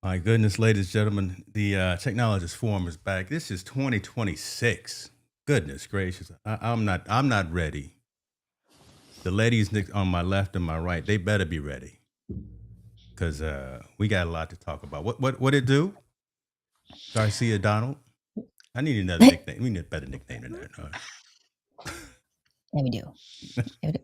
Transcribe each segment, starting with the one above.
My goodness, ladies and gentlemen, the Technologist Forum is back. This is 2026. Goodness gracious, I'm not. I'm not ready. The ladies on my left and my right, they better be ready because we got a lot to talk about. What it do? Garcia Donald. I need another Yeah, nickname. We need a better nickname than that. we do.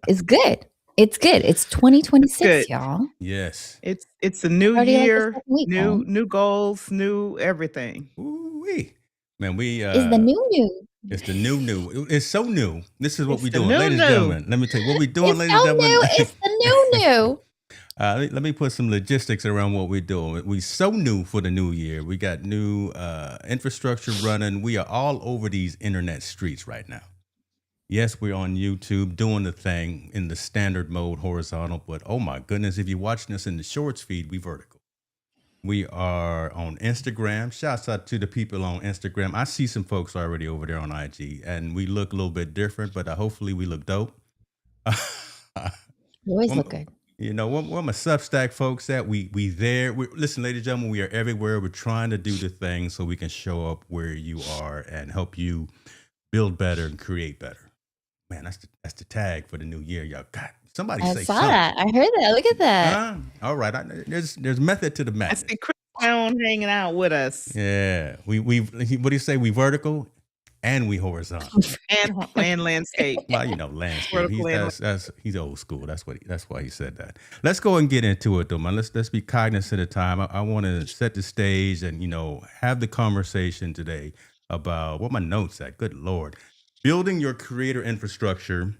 It's good. It's good. It's It's 2026, good. y'all. Yes. It's a new Already like the year, second week new home. new goals, new everything. Ooh-wee. Man, we It's the new. it's the new. It's so new. This is what It's we the doing, new ladies and new. gentlemen. Let me tell you what we doing, It's ladies and so gentlemen. new. It's the new. Let me put some logistics around what we're doing. We so new for the new year. We got new infrastructure running. We are all over these internet streets right now. Yes, we're on YouTube doing the thing in the standard mode, horizontal. But oh my goodness, if you're watching us in the shorts feed, we vertical. We are on Instagram. Shouts out to the people on Instagram. I see some folks already over there on IG, and we look a little bit different, but hopefully we look dope. You always look Well, good. where my Substack folks at? We there. Listen, ladies and gentlemen, we are everywhere. We're trying to do the thing so we can show up where you are and help you build better and create better. Man, that's the tag for the new year, y'all. God, somebody I say saw something. that. I heard that. Look at that. All right. There's method to the I madness. see Chris Brown hanging out with us Yeah, what do you say? We vertical and we horizontal. and landscape. Well, landscape. Vertical and He's old school. That's why he said that. Let's go and get into it though, man. Let's be cognizant of time. I want to set the stage and have the conversation today about what my notes at. Good Lord, building your creator infrastructure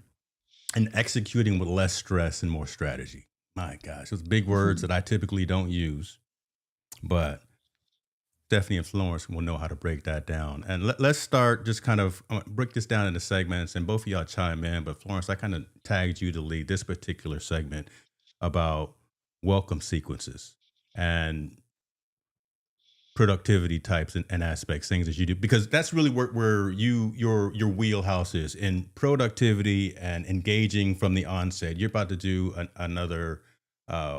and executing with less stress and more strategy. My gosh, those big words that I typically don't use, but Stephanie and Florence will know how to break that down. And let's start just kind of break this down into segments, and both of y'all chime in. But Florence, I kind of tagged you to lead this particular segment about welcome sequences and productivity types and aspects, things that you do, because that's really where your wheelhouse is in productivity and engaging from the onset. You're about to do another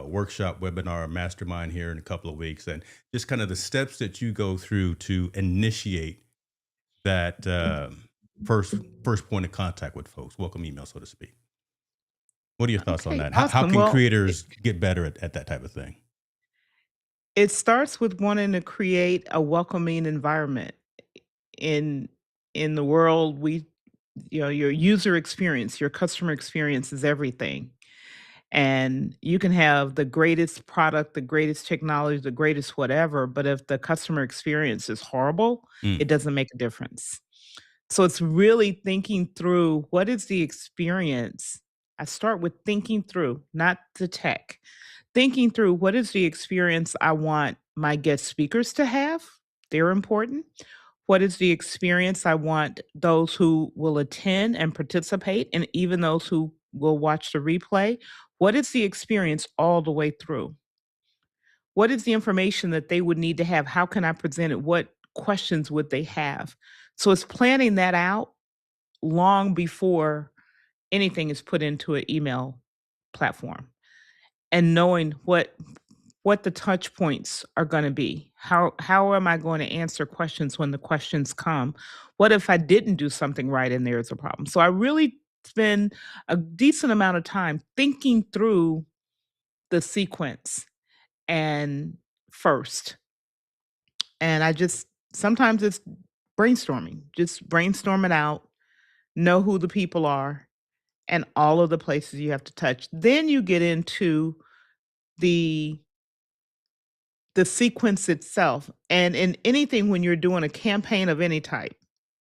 workshop, webinar, mastermind here in a couple of weeks, and just kind of the steps that you go through to initiate that first point of contact with folks, welcome email, so to speak. What are your thoughts on Okay, that? How awesome. can Well, creators get better at that type of thing? it starts with wanting to create a welcoming environment in the world. Your user experience, your customer experience is everything. And you can have the greatest product, the greatest technology, the greatest whatever, but if the customer experience is horrible, Mm. it doesn't make a difference. So it's really thinking through what is the experience. I start with thinking through, not the tech. Thinking through what is the experience I want my guest speakers to have? They're important. What is the experience I want those who will attend and participate, and even those who will watch the replay? What is the experience all the way through? What is the information that they would need to have? How can I present it? What questions would they have? So it's planning that out long before anything is put into an email platform, and knowing what the touch points are going to be. How am I going to answer questions when the questions come? What if I didn't do something right and there's a problem? So I really spend a decent amount of time thinking through the sequence and first. And I just sometimes it's brainstorming. Just brainstorm it out, know who the people are and all of the places you have to touch. Then you get into the sequence itself. And in anything, when you're doing a campaign of any type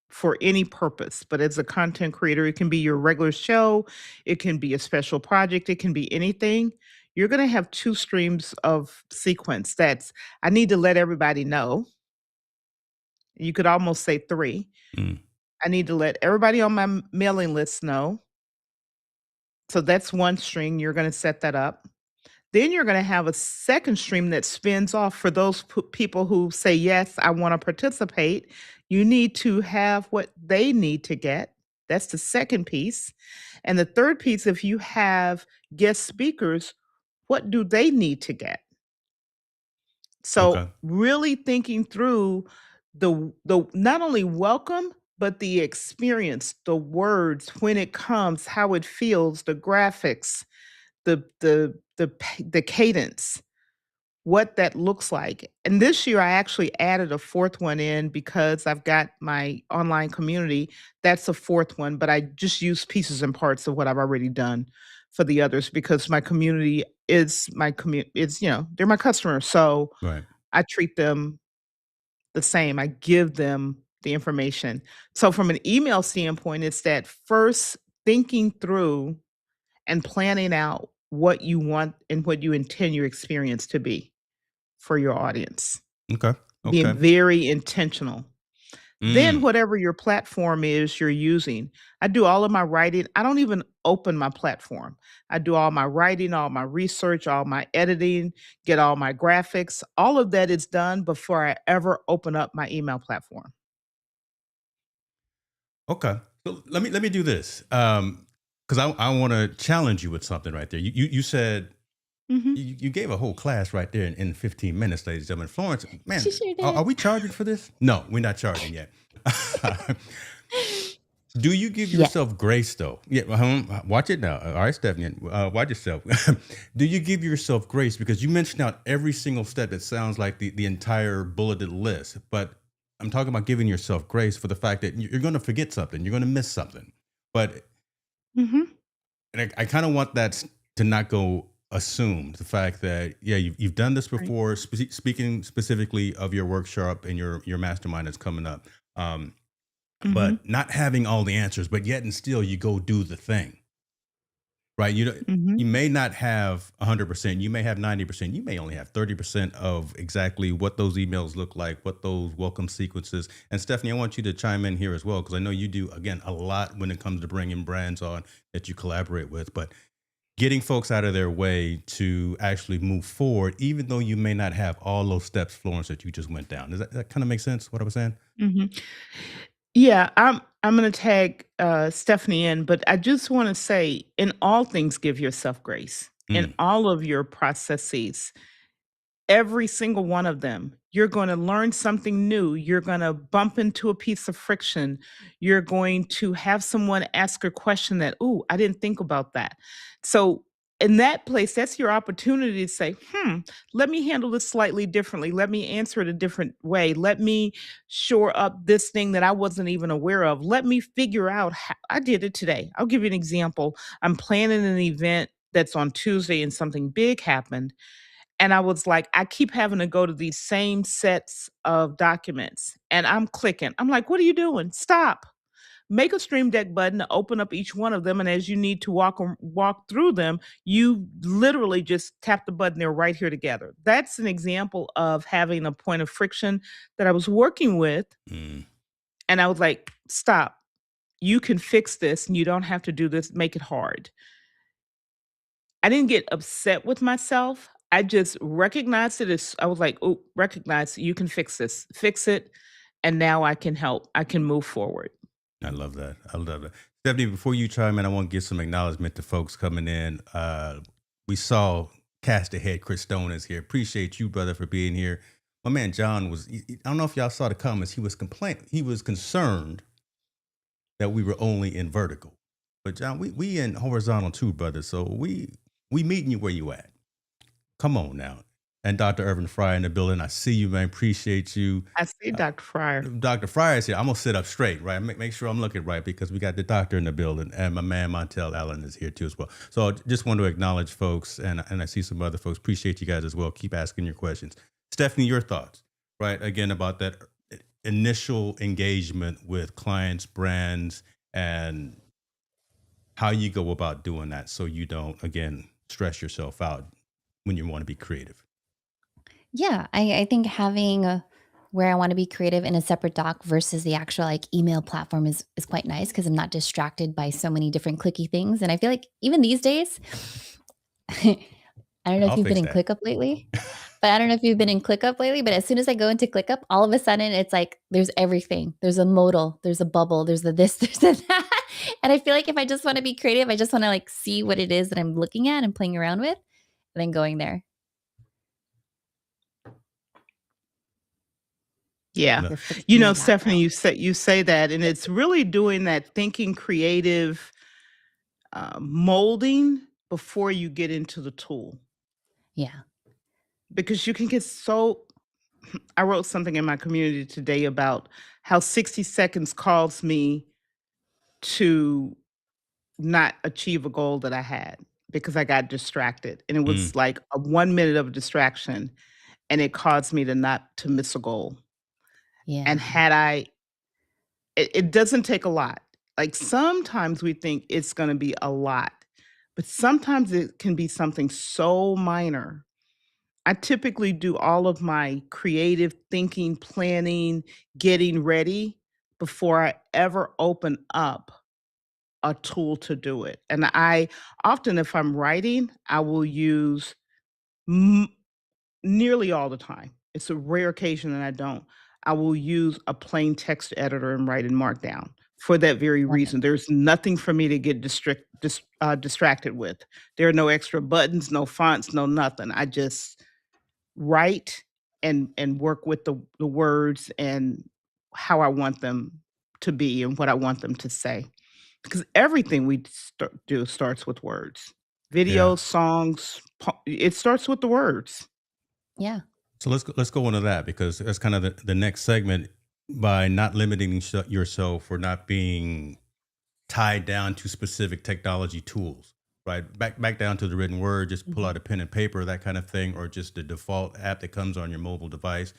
for any purpose, but as a content creator, it can be your regular show, it can be a special project, it can be anything. You're going to have two streams of sequence. That's I need to let everybody know. You could almost say three. Mm. I need to let everybody on my mailing list know. So that's one string. You're going to set that up. Then you're going to have a second stream that spins off for those people who say, yes, I want to participate. You need to have what they need to get. That's the second piece. And the third piece, if you have guest speakers, what do they need to get? So Okay. really thinking through the not only welcome, but the experience, the words, when it comes, how it feels, the graphics, the cadence, what that looks like. And this year I actually added a fourth one in because I've got my online community. That's a fourth one, but I just use pieces and parts of what I've already done for the others because my community is my community. It's, they're my customers. So Right. I treat them the same. I give them the information. So from an email standpoint, it's that first thinking through and planning out what you want and what you intend your experience to be for your audience. Okay. Being Okay. very intentional. Then Mm. whatever your platform is you're using, I do all of my writing. I don't even open my platform. I do all my writing, all my research, all my editing, get all my graphics. All of that is done before I ever open up my email platform. Okay. So let me do this. Because I want to challenge you with something right there. You said Mhm. you gave a whole class right there in 15 minutes, ladies and gentlemen. Florence, man, She sure are did. we charging for this? No, we're not charging yet. Do you give Yeah. yourself grace though? Yeah, watch it now. All right, Stephanie, watch yourself. Do you give yourself grace because you mentioned out every single step that sounds like the entire bulleted list, but I'm talking about giving yourself grace for the fact that you're going to forget something, you're going to miss something, but Mhm. and I kind of want that to not go assumed. The fact that yeah, you've done this Right. before. Speaking specifically of your workshop and your mastermind that's coming up. Mhm. But not having all the answers, but yet and still you go do the thing, right? You Mhm. may not have 100%, you may have 90%, you may only have 30% of exactly what those emails look like, what those welcome sequences. And Stephanie, I want you to chime in here as well, because I know you do, again, a lot when it comes to bringing brands on that you collaborate with, but getting folks out of their way to actually move forward, even though you may not have all those steps, Florence, that you just went down. Does that kind of make sense, what I was saying? Mhm. Yeah, I'm gonna tag Stephanie in, but I just want to say, in all things, give yourself grace. In Mm, all of your processes, every single one of them, you're going to learn something new. You're going to bump into a piece of friction. You're going to have someone ask a question that, "Ooh, I didn't think about that." So, in that place, that's your opportunity to say, let me handle this slightly differently. Let me answer it a different way. Let me shore up this thing that I wasn't even aware of. Let me figure out how I did it today. I'll give you an example. I'm planning an event that's on Tuesday and something big happened, and I was like, I keep having to go to these same sets of documents and I'm clicking. I'm like, what are you doing? Stop. Make a stream deck button to open up each one of them. And as you need to walk through them, you literally just tap the button. They're right here together. That's an example of having a point of friction that I was working with. mm. And I was like, stop. You can fix this and you don't have to do this, make it hard. I didn't get upset with myself. I just recognized it as I was like, "Oh, recognize you can fix this. Fix it, and now I can help. I can move forward." I love that. I love that. Stephanie, before you chime in, I want to give some acknowledgement to folks coming in. We saw Cast Ahead, Chris Stone is here. Appreciate you, brother, for being here. My man John was, I don't know if y'all saw the comments. He was concerned that we were only in vertical. But John, we in horizontal too, brother. So we meeting you where you at. Come on now. And Dr. Irvin Fry in the building. I see you, man. Appreciate you. I see Dr. Fryer. Dr. Fryer is here. I'm gonna sit up straight, right? Make sure I'm looking right because we got the doctor in the building, and my man Montel Allen is here too as well. So just want to acknowledge folks, and I see some other folks. Appreciate you guys as well. Keep asking your questions. Stephanie, your thoughts, right? Again about that initial engagement with clients, brands, and how you go about doing that, so you don't again stress yourself out when you want to be creative. Yeah, I think having where I want to be creative in a separate doc versus the actual like email platform is quite nice because I'm not distracted by so many different clicky things. And I feel like even these days, I don't know if I'll you've been fix in that. ClickUp lately, but I don't know if you've been in ClickUp lately. But as soon as I go into ClickUp, all of a sudden it's like there's everything. There's a modal, there's a bubble, there's a this, there's a that. And I feel like if I just want to be creative, I just want to like see what it is that I'm looking at and playing around with, and then going there. Yeah. No. You're fixing in the Stephanie, background. you say that, and it's really doing that thinking creative molding before you get into the tool, Yeah. because you can get so. I wrote something in my community today about how 60 seconds caused me to not achieve a goal that I had because I got distracted. And it Mm, was like a 1 minute of distraction, and it caused me to miss a goal. And Yeah. had I it doesn't take a lot. Like, sometimes we think it's gonna be a lot, but sometimes it can be something so minor. I typically do all of my creative thinking, planning, getting ready before I ever open up a tool to do it. And I often, if I'm writing, I will use m nearly all the time. It's a rare occasion that I don't. I will use a plain text editor and write in Markdown for that very Love it. reason. There's nothing for me to get distracted with. There are no extra buttons, no fonts, no nothing. I just write and work with the words and how I want them to be and what I want them to say. Because everything we do starts with words. yeah. Videos, songs, it starts with the words. Yeah. So let's go into that because that's kind of the next segment by not limiting yourself or not being tied down to specific technology tools, right? Back down to the written word, just pull out Mhm. a pen and paper, that kind of thing, or just the default app that comes on your mobile device.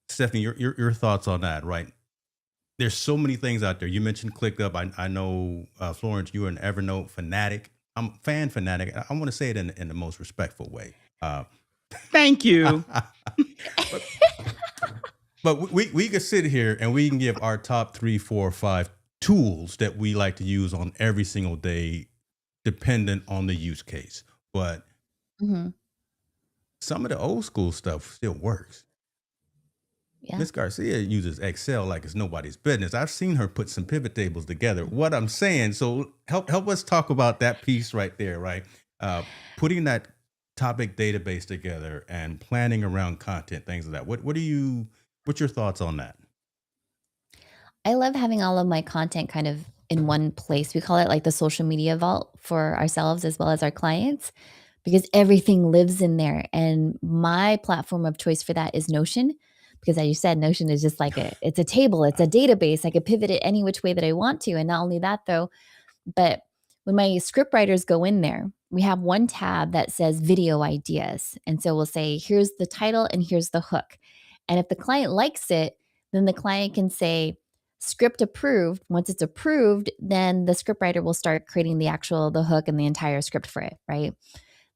Stephanie, your thoughts on that, right? There's so many things out there. You mentioned ClickUp. I know Florence, you're an Evernote fanatic. I'm a fan fanatic. I want to say it in the most respectful way. Uh, Thank you. but we could sit here and we can give our top 3, 4, 5 tools that we like to use on every single day, dependent on the use case. But Mhm. some of the old school stuff still works. Yeah. Miss Garcia uses Excel like it's nobody's business. I've seen her put some pivot tables together. What I'm saying, so help us talk about that piece right there, right? Uh, Putting that topic database together and planning around content, things like that. What's your thoughts on that? I love having all of my content kind of in one place. We call it like the social media vault for ourselves as well as our clients because everything lives in there. And my platform of choice for that is Notion. Because as you said, Notion is just like it's a table, it's a database. I could pivot it any which way that I want to. And not only that though, but when my script writers go in there, we have one tab that says video ideas. And so we'll say, here's the title and here's the hook. And if the client likes it, then the client can say, script approved. Once it's approved, then the script writer will start creating the hook and the entire script for it, right?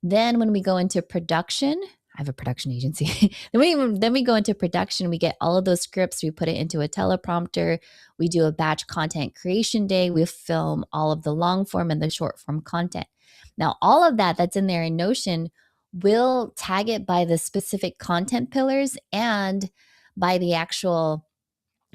Then when we go into production, I have a production agency. then we go into production. We get all of those scripts. We put it into a teleprompter. We do a batch content creation day. We film all of the long form and the short form content. Now, all of that's in there in Notion. We'll tag it by the specific content pillars and by the actual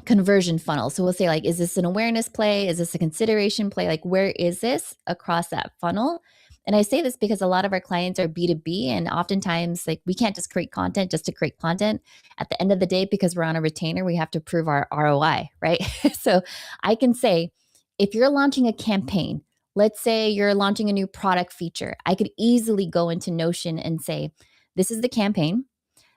conversion funnel. So we'll say like, is this an awareness play? Is this a consideration play? Like, where is this across that funnel? And I say this because a lot of our clients are B2B and oftentimes like we can't just create content just to create content. At the end of the day, because we're on a retainer, we have to prove our ROI, right? So I can say, if you're launching a campaign, let's say you're launching a new product feature, I could easily go into Notion and say, this is the campaign.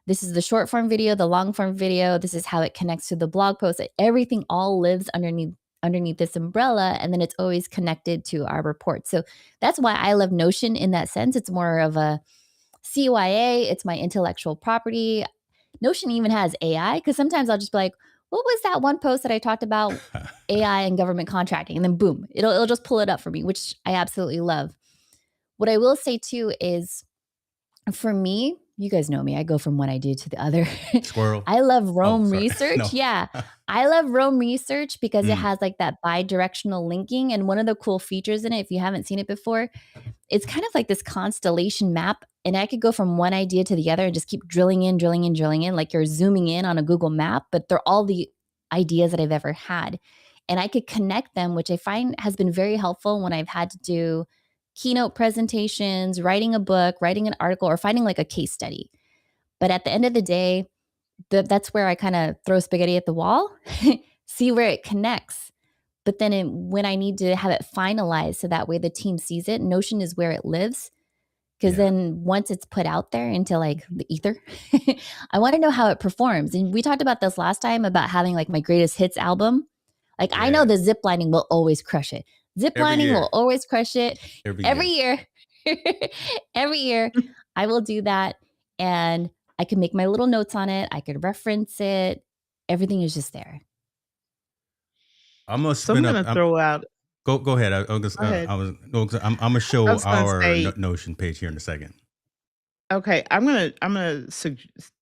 This is the short form video, the long form video. This is how it connects to the blog post. Everything all lives underneath this umbrella, and then it's always connected to our report. So that's why I love Notion in that sense. It's more of a CYA, it's my intellectual property. Notion even has AI because sometimes I'll just be like, what was that one post that I talked about AI and government contracting? And then boom, it'll just pull it up for me, which I absolutely love. What I will say too is for me, you guys know me, I go from one idea to the other. Squirrel. I love Oh, Rome sorry. Research. No. Yeah. I love Rome Research because it Mm. has like that bi-directional linking. And one of the cool features in it, if you haven't seen it before, it's kind of like this constellation map. And I could go from one idea to the other and just keep drilling in, drilling in, drilling in, like you're zooming in on a Google map, but they're all the ideas that I've ever had. And I could connect them, which I find has been very helpful when I've had to do keynote presentations, writing a book, writing an article, or finding like a case study. But at the end of the day, that's where I kind of throw spaghetti at the wall, see where it connects. But then when I need to have it finalized so that way the team sees it, Notion is where it lives. Because Yeah. then once it's put out there into like the ether, I want to know how it performs. And we talked about this last time about having like my greatest hits album. Like I know Yeah. the zip lining will always crush it. Zip Every lining will year. always crush it Every every year. year. Every year I will do that. And I can make my little notes on it. I could reference it. Everything is just there. I'm gonna So I'm spin up. gonna throw out. Go ahead. Go ahead. I'm gonna I show was gonna our say, Notion page here in a second. okay, I'm gonna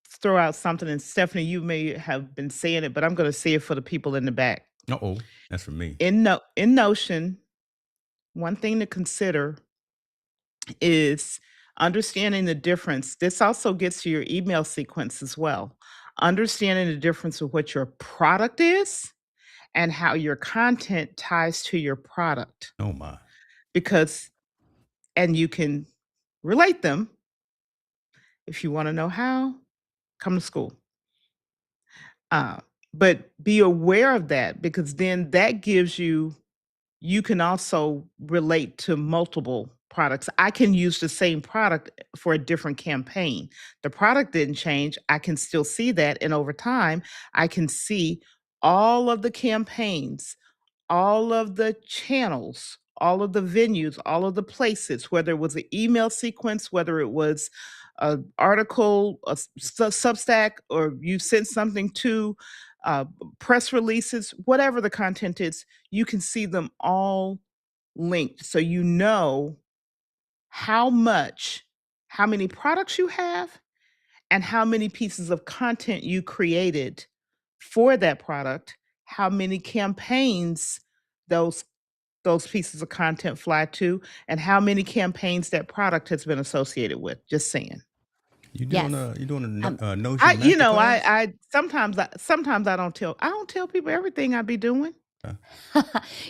throw out something, and Stephanie, you may have been saying it, but I'm gonna say it for the people in the back. Oh, that's for me. In Notion, one thing to consider is understanding the difference. This also gets to your email sequence as well. Understanding the difference of what your product is and how your content ties to your product. Oh my. Because, and you can relate them. If you want to know how, come to school. Uh, but be aware of that, because then that gives you, you can also relate to multiple products. I can use the same product for a different campaign. The product didn't change. I can still see that. And over time, I can see all of the campaigns, all of the channels, all of the venues, all of the places, whether it was an email sequence, whether it was an article, a Substack, or you sent something to uh, press releases, whatever the content is, you can see them all linked. So you know how much, how many products you have, and how many pieces of content you created for that product, how many campaigns those those pieces of content fly to, and how many campaigns that product has been associated with. Just saying. Yes. You doing Um, a I Notion you know, masterclass? sometimes I don't tell people everything I be doing. Uh,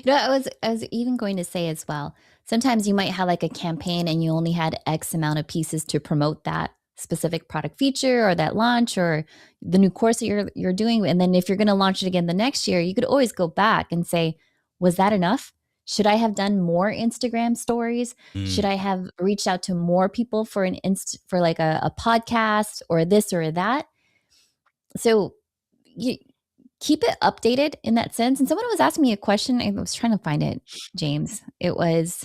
I was even going to say as well. Sometimes you might have like a campaign and you only had X amount of pieces to promote that specific product feature or that launch or the new course that you're doing. And then if you're going to launch it again the next year, you could always go back and say, was that enough? Should I have done more Instagram stories? Should mm. I have reached out to more people for for like a podcast or this or that? So you keep it updated in that sense. And someone was asking me a question. I was trying to find it, James. It was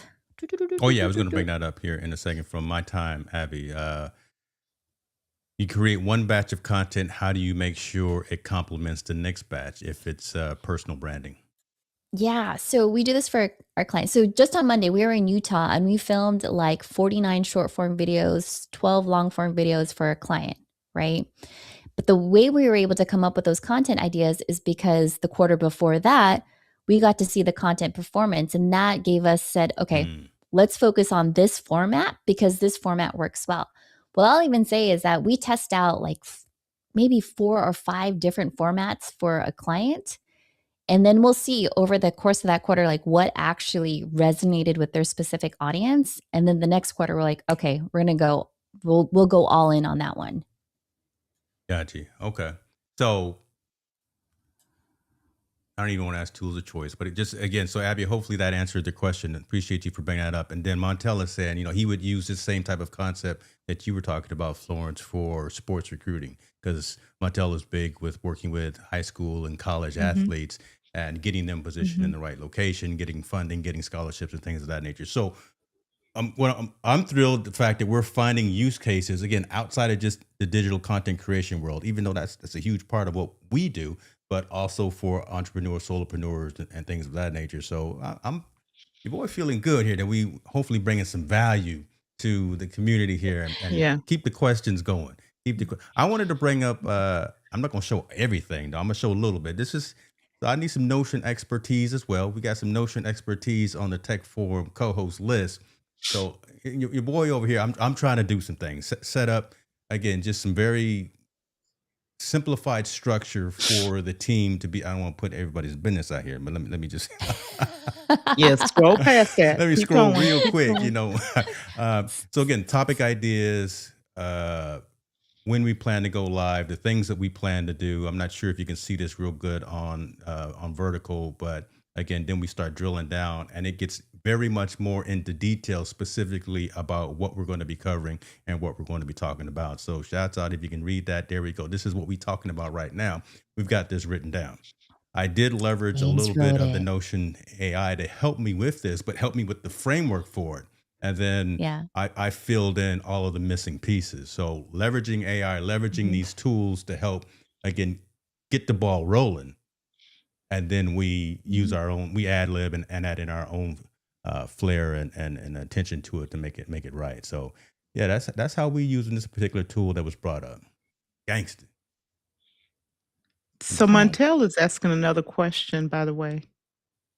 Oh yeah, I was going to bring that up here in a second from my time, Abby. You create one batch of content. How do you make sure it complements the next batch if it's personal branding? yeah. So we do this for our clients. So just on Monday, we were in Utah and we filmed like 49 short form videos, 12 long form videos for a client, right? But the way we were able to come up with those content ideas is because the quarter before that, we got to see the content performance and that gave us said, okay, Mm. let's focus on this format because this format works well. What I'll even say is that we test out like maybe 4 or 5 different formats for a client. And then we'll see over the course of that quarter, like what actually resonated with their specific audience. And then the next quarter, we're like, okay, we'll go all in on that one. Gotcha. Okay. So I don't even want to ask tools of choice, but it just again, so Abby, hopefully that answered the question. Appreciate you for bringing that up. And then Montella said, he would use the same type of concept that you were talking about, Florence, for sports recruiting, because Montella's big with working with high school and college Mhm. athletes and getting them positioned in Mhm. the right location, getting funding, getting scholarships and things of that nature. So I'm thrilled the fact that we're finding use cases again outside of just the digital content creation world, even though that's a huge part of what we do, but also for entrepreneurs, solopreneurs, and things of that nature. So I'm your boy feeling good here that we hopefully bringing some value to the community here and Yeah. keep the questions going. I wanted to bring up. I'm not going to show everything though. I'm going to show a little bit. So I need some Notion expertise as well. We got some Notion expertise on the Tech Forum co-host list. So your boy over here, I'm trying to do some things. Set up again, just some very simplified structure for the team to be. I don't want to put everybody's business out here, but let me just Yeah, scroll past that. let me Keep scroll going. real Keep quick. going. So again, topic ideas, when we plan to go live, the things that we plan to do. I'm not sure if you can see this real good on vertical, but again, then we start drilling down, and it gets very much more into detail, specifically about what we're going to be covering and what we're going to be talking about. So, shouts out if you can read that. There we go. This is what we're talking about right now. We've got this written down. I did leverage a little James bit wrote of the it. Notion AI to help me with this, but help me with the framework for it. And then Yeah. I filled in all of the missing pieces. So leveraging AI, leveraging Mhm. these tools to help, again, get the ball rolling. And then we use Mhm. our own, we ad lib and add in our own flair and attention to it to make it right. So yeah, that's how we using this particular tool that was brought up. Gangster. So Nice. Montel is asking another question, by the way,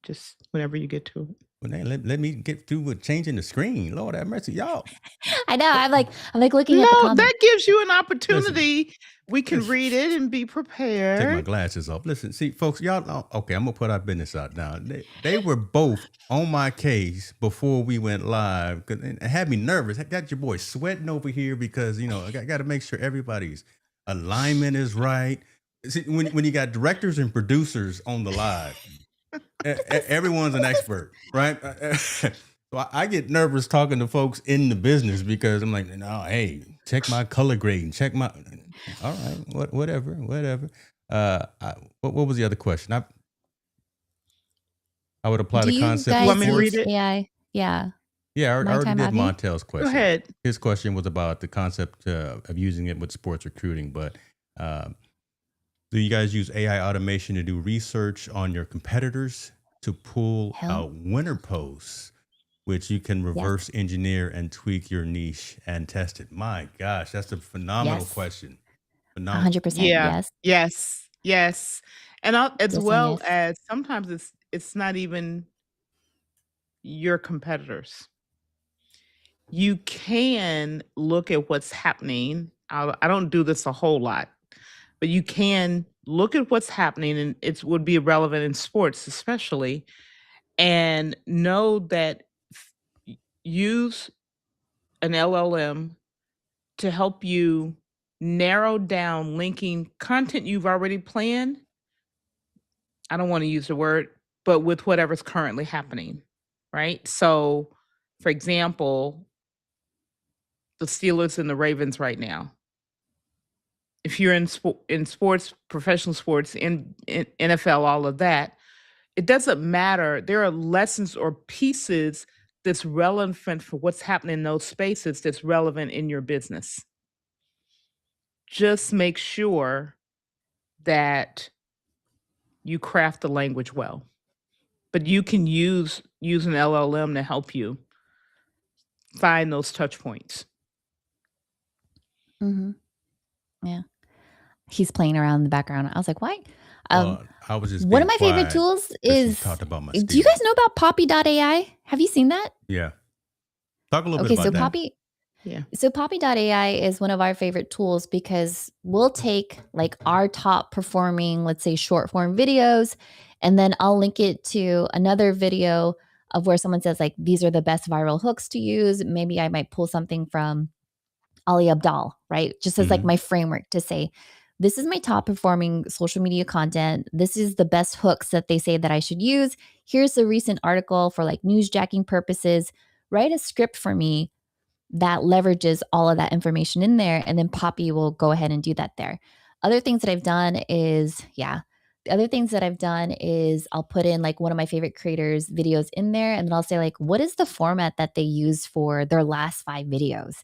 just whenever you get to it. Well, man, let me get through with changing the screen. Lord have mercy, y'all. I know. I'm like looking at the No, comments. that gives you an Listen, opportunity. We can read it and be take my prepared. glasses off. Listen, see, folks, y'all know, okay, I'm gonna put our business out now. They were both on my case before we went live, and it had me nervous. I got your boy sweating over here because I got to make sure everybody's alignment is right. See, when you got directors and producers on the live, everyone's an expert, right? So I get nervous talking to folks in the business because I'm like, no, hey, check my color grading, check my. All right, whatever. What was the other question? I would apply Do the you concept You to want guys me to read use sports. it? AI? Yeah. Yeah, I My already time, did Abby. Montel's Go question. ahead. His question was about the concept of using it with sports recruiting, but. Um, Do you guys use AI automation to do research on your competitors to pull Hell out winner posts, which you can yes. reverse engineer and tweak your niche and test it? My gosh, that's a phenomenal Yes. question. Phenomenal. 100% Yeah. yes. Yes. And as Yes and well yes. as sometimes it's not even your competitors. You can look at what's happening. I don't do this a whole lot, but you can look at what's happening, and it would be relevant in sports, especially, and know that use an LLM to help you narrow down linking content you've already planned. I don't want to use the word, but with whatever's currently happening, right? So, for example, the Steelers and the Ravens right now. If you're in sports, professional sports, in NFL, all of that, it doesn't matter. There are lessons or pieces that's relevant for what's happening in those spaces that's relevant in your business. Just make sure that you craft the language well. But you can use an LLM to help you find those touch points. Mhm. Yeah. He's playing around in the background. I was like, "Why?" Well, I was just One being of my favorite quiet tools because you is talked about my do you guys Steelers. know about poppy.ai? Have you seen that? Yeah. Talk a little bit Okay, so about that. Poppy Yeah. so poppy.ai is one of our favorite tools because we'll take like our top performing, let's say short form videos, and then I'll link it to another video of where someone says like these are the best viral hooks to use. Maybe I might pull something from Ali Abdal, right? Just as like Hmm. my framework to say, this is my top performing social media content. This is the best hooks that they say that I should use. Here's a recent article for like newsjacking purposes. Write a script for me that leverages all of that information in there. And then Poppy will go ahead and do that there. Other things that I've done is, the other things that I've done is I'll put in like one of my favorite creators' videos in there. And then I'll say, like, what is the format that they use for their last 5 videos?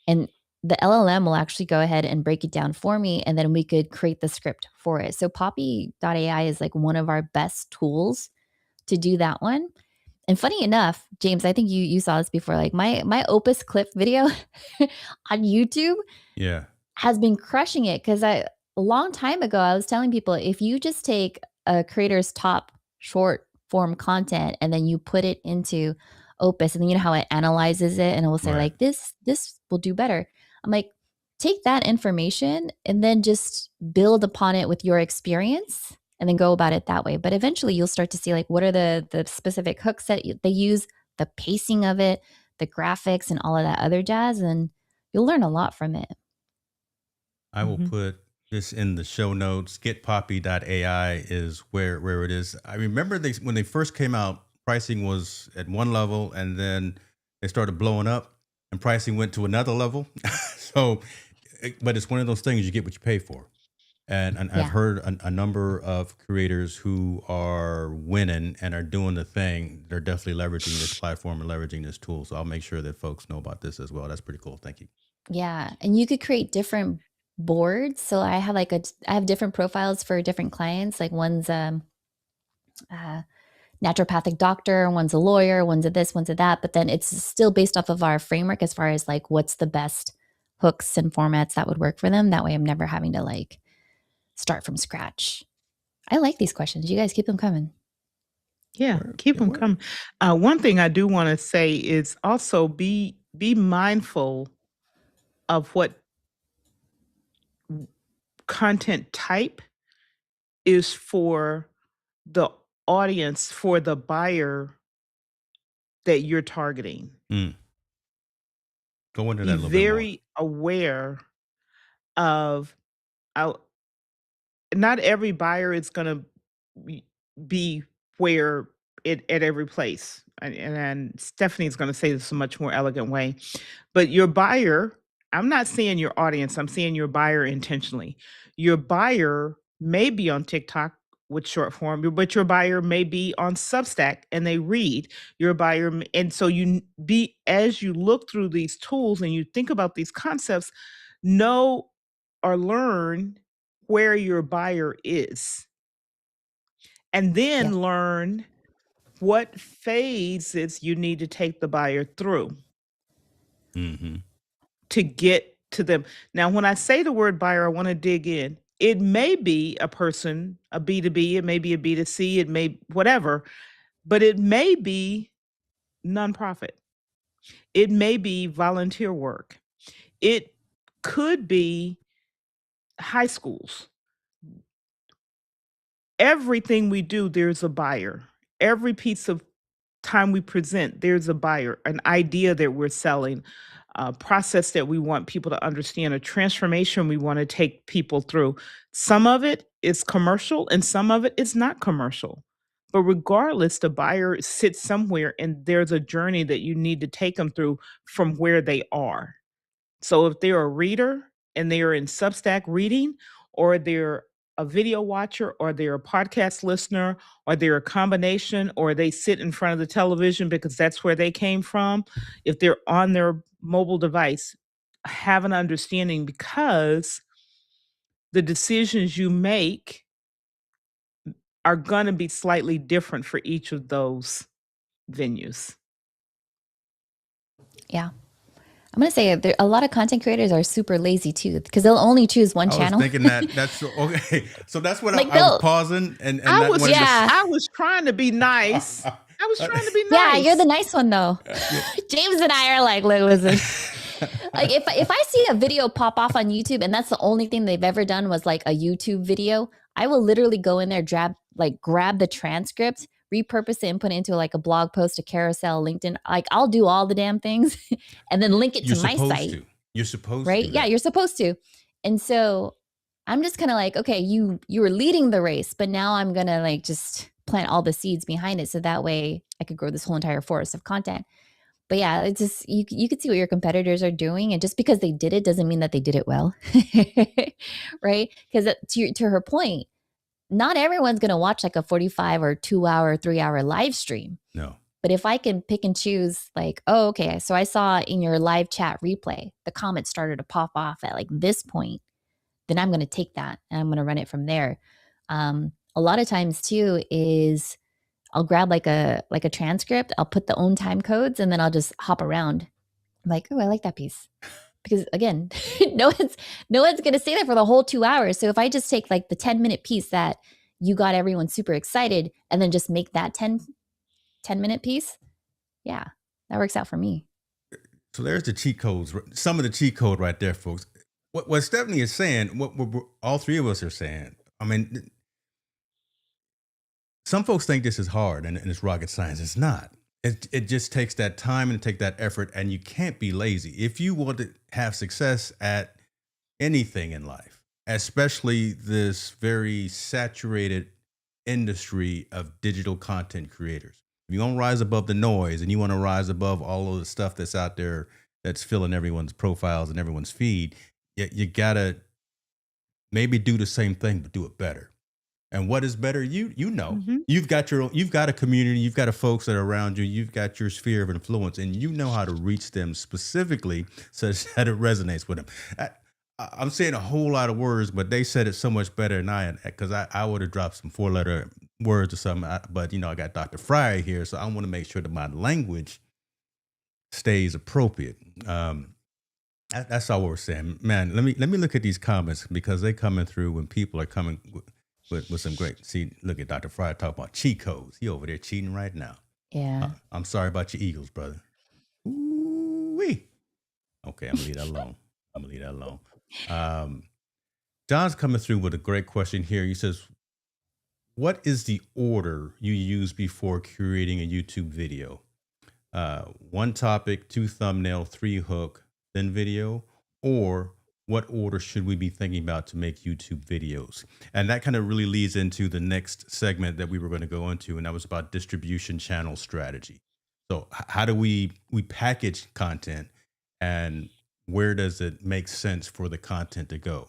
And the LLM will actually go ahead and break it down for me, and then we could create the script for it. So Poppy.ai is like one of our best tools to do that one. And funny enough, James, I think you saw this before. Like my Opus clip video on YouTube Yeah. has been crushing it because a long time ago I was telling people if you just take a creator's top short form content and then you put it into Opus, and then you know how it analyzes it and it will say Right. like this will do better. I'm like, take that information and then just build upon it with your experience and then go about it that way. But eventually you'll start to see like what are the specific hooks that they use, the pacing of it, the graphics and all of that other jazz, and you'll learn a lot from it. I will Mhm. put this in the show notes. Getpoppy.ai is where it is. I remember when they first came out, pricing was at one level, and then they started blowing up, and pricing went to another level. So, but it's one of those things, you get what you pay for. And I've Yeah. heard a number of creators who are winning and are doing the thing. They're definitely leveraging this platform and leveraging this tool. So I'll make sure that folks know about this as well. That's pretty cool. Thank you. Yeah, and you could create different boards. So I have different profiles for different clients. Like one's a naturopathic doctor, one's a lawyer, one's a this, one's a that. But then it's still based off of our framework as far as like what's the best hooks and formats that would work for them. That way, I'm never having to like start from scratch. I like these questions. You guys keep them coming. Yeah, Word. keep Yeah, them word. coming. One thing I do wanna say is also be mindful of what content type is for the audience, for the buyer that you're targeting. Mm. Go into that Be a little bit more. very aware of uh, not every buyer is gonna be where it at every place. And Stephanie's gonna say this a much more elegant way. But your buyer, I'm not saying your audience, I'm saying your buyer intentionally. Your buyer may be on TikTok with short form, but your buyer may be on Substack and they read. Your buyer, and so be as you look through these tools and you think about these concepts, know or learn where your buyer is, and Yeah. then learn what phases you need to take the buyer through Mm-hmm. to get to them. Now, when I say the word buyer, I want to dig in. It may be a person, a B2B, it may be a B2C, it may whatever, but it may be nonprofit. It may be volunteer work. It could be high schools. Everything we do, there's a buyer. Every piece of time we present, there's a buyer, an idea that we're selling, a process that we want people to understand, a transformation we want to take people through. Some of it is commercial and some of it is not commercial. But regardless, the buyer sits somewhere and there's a journey that you need to take them through from where they are. So if they're a reader and they're in Substack reading, or they're a video watcher, or they're a podcast listener, or they're a combination, or they sit in front of the television because that's where they came from, if they're on their mobile device, have an understanding because the decisions you make are going to be slightly different for each of those venues. Yeah. I'm going to say a lot of content creators are super lazy too because they'll only choose one I was channel. thinking that's okay. So that's what Like I was they'll, pausing and I not was wanting yeah. I was trying to be nice. I was trying to be Yeah, you're the nice. nice one though. Yeah. James and I are like, look, listen. Like if I see a video pop off on YouTube and that's the only thing they've ever done was like a YouTube video, I will literally go in there, grab the transcript, repurpose it and put it into like a blog post, a carousel, LinkedIn. Like I'll do all the damn things and then link it You're to my supposed site. to. You're supposed to Right? do Yeah, that. you're supposed to. And so I'm just kind of like, okay, you were leading the race, but now I'm gonna like just plant all the seeds behind it so that way I could grow this whole entire forest of content. But yeah, it's just you could see what your competitors are doing, and just because they did it doesn't mean that they did it well, right? Because to her point, not everyone's gonna watch like a 45 or 2 hour, 3 hour live stream. No. But if I can pick and choose, like, oh, okay, so I saw in your live chat replay, the comments started to pop off at like this point, then I'm going to take that and I'm going to run it from there. A lot of times too is I'll grab like a transcript, I'll put the own time codes, and then I'll just hop around. I'm like, oh, I like that piece. Because again, no one's going to stay there for the whole 2 hours. So if I just take like the 10-minute piece that you got everyone super excited and then just make that 10-minute piece, yeah, that works out for me. So there's the cheat codes. Some of the cheat code right there, folks. What Stephanie is saying, what all three of us are saying. I mean, some folks think this is hard and it's rocket science. It's not. It just takes that time and take that effort, and you can't be lazy. If you want to have success at anything in life, especially this very saturated industry of digital content creators. If you're gonna rise above the noise and you want to rise above all of the stuff that's out there that's filling everyone's profiles and everyone's feed, you gotta maybe do the same thing but do it better. And what is better? You know. Mhm. You've got a community, you've got a folks that are around you, you've got your sphere of influence, and you know how to reach them specifically such that it resonates with them. I'm saying a whole lot of words, but they said it so much better than I, because I would have dropped some 4 letter words or something. But I got Dr. Fryer here, so I want to make sure that my language stays appropriate. That's all we're saying, man. Let me look at these comments because they coming through when people are coming with some great. See, look at Dr. Fryer talk about cheat codes. He over there cheating right now. Yeah. I'm sorry about your Eagles, brother. Ooh-wee. Okay, I'm gonna leave that alone. I'm gonna leave that alone. Um, John's coming through with a great question here. He says, "What is the order you use before creating a YouTube video? One topic, two thumbnail, three hook, then video, or what order should we be thinking about to make YouTube videos?" And that kind of really leads into the next segment that we were going to go into, and that was about distribution channel strategy. So how do we package content, and where does it make sense for the content to go?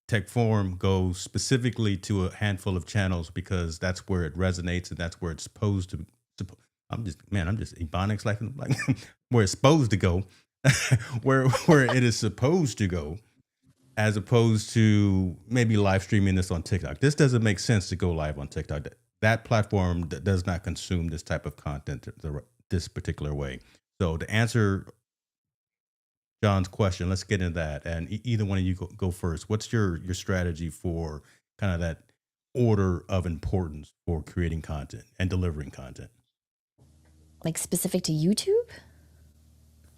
Tech Forum goes specifically to a handful of channels because that's where it resonates and that's where it's supposed to. I'm just ebonics like where it's supposed to go, where it is supposed to go, as opposed to maybe live streaming this on TikTok. This doesn't make sense to go live on TikTok. That platform does not consume this type of content this particular way. So to answer John's question, let's get into that. And either one of you go first. What's your strategy for kind of that order of importance for creating content and delivering content? Like specific to YouTube?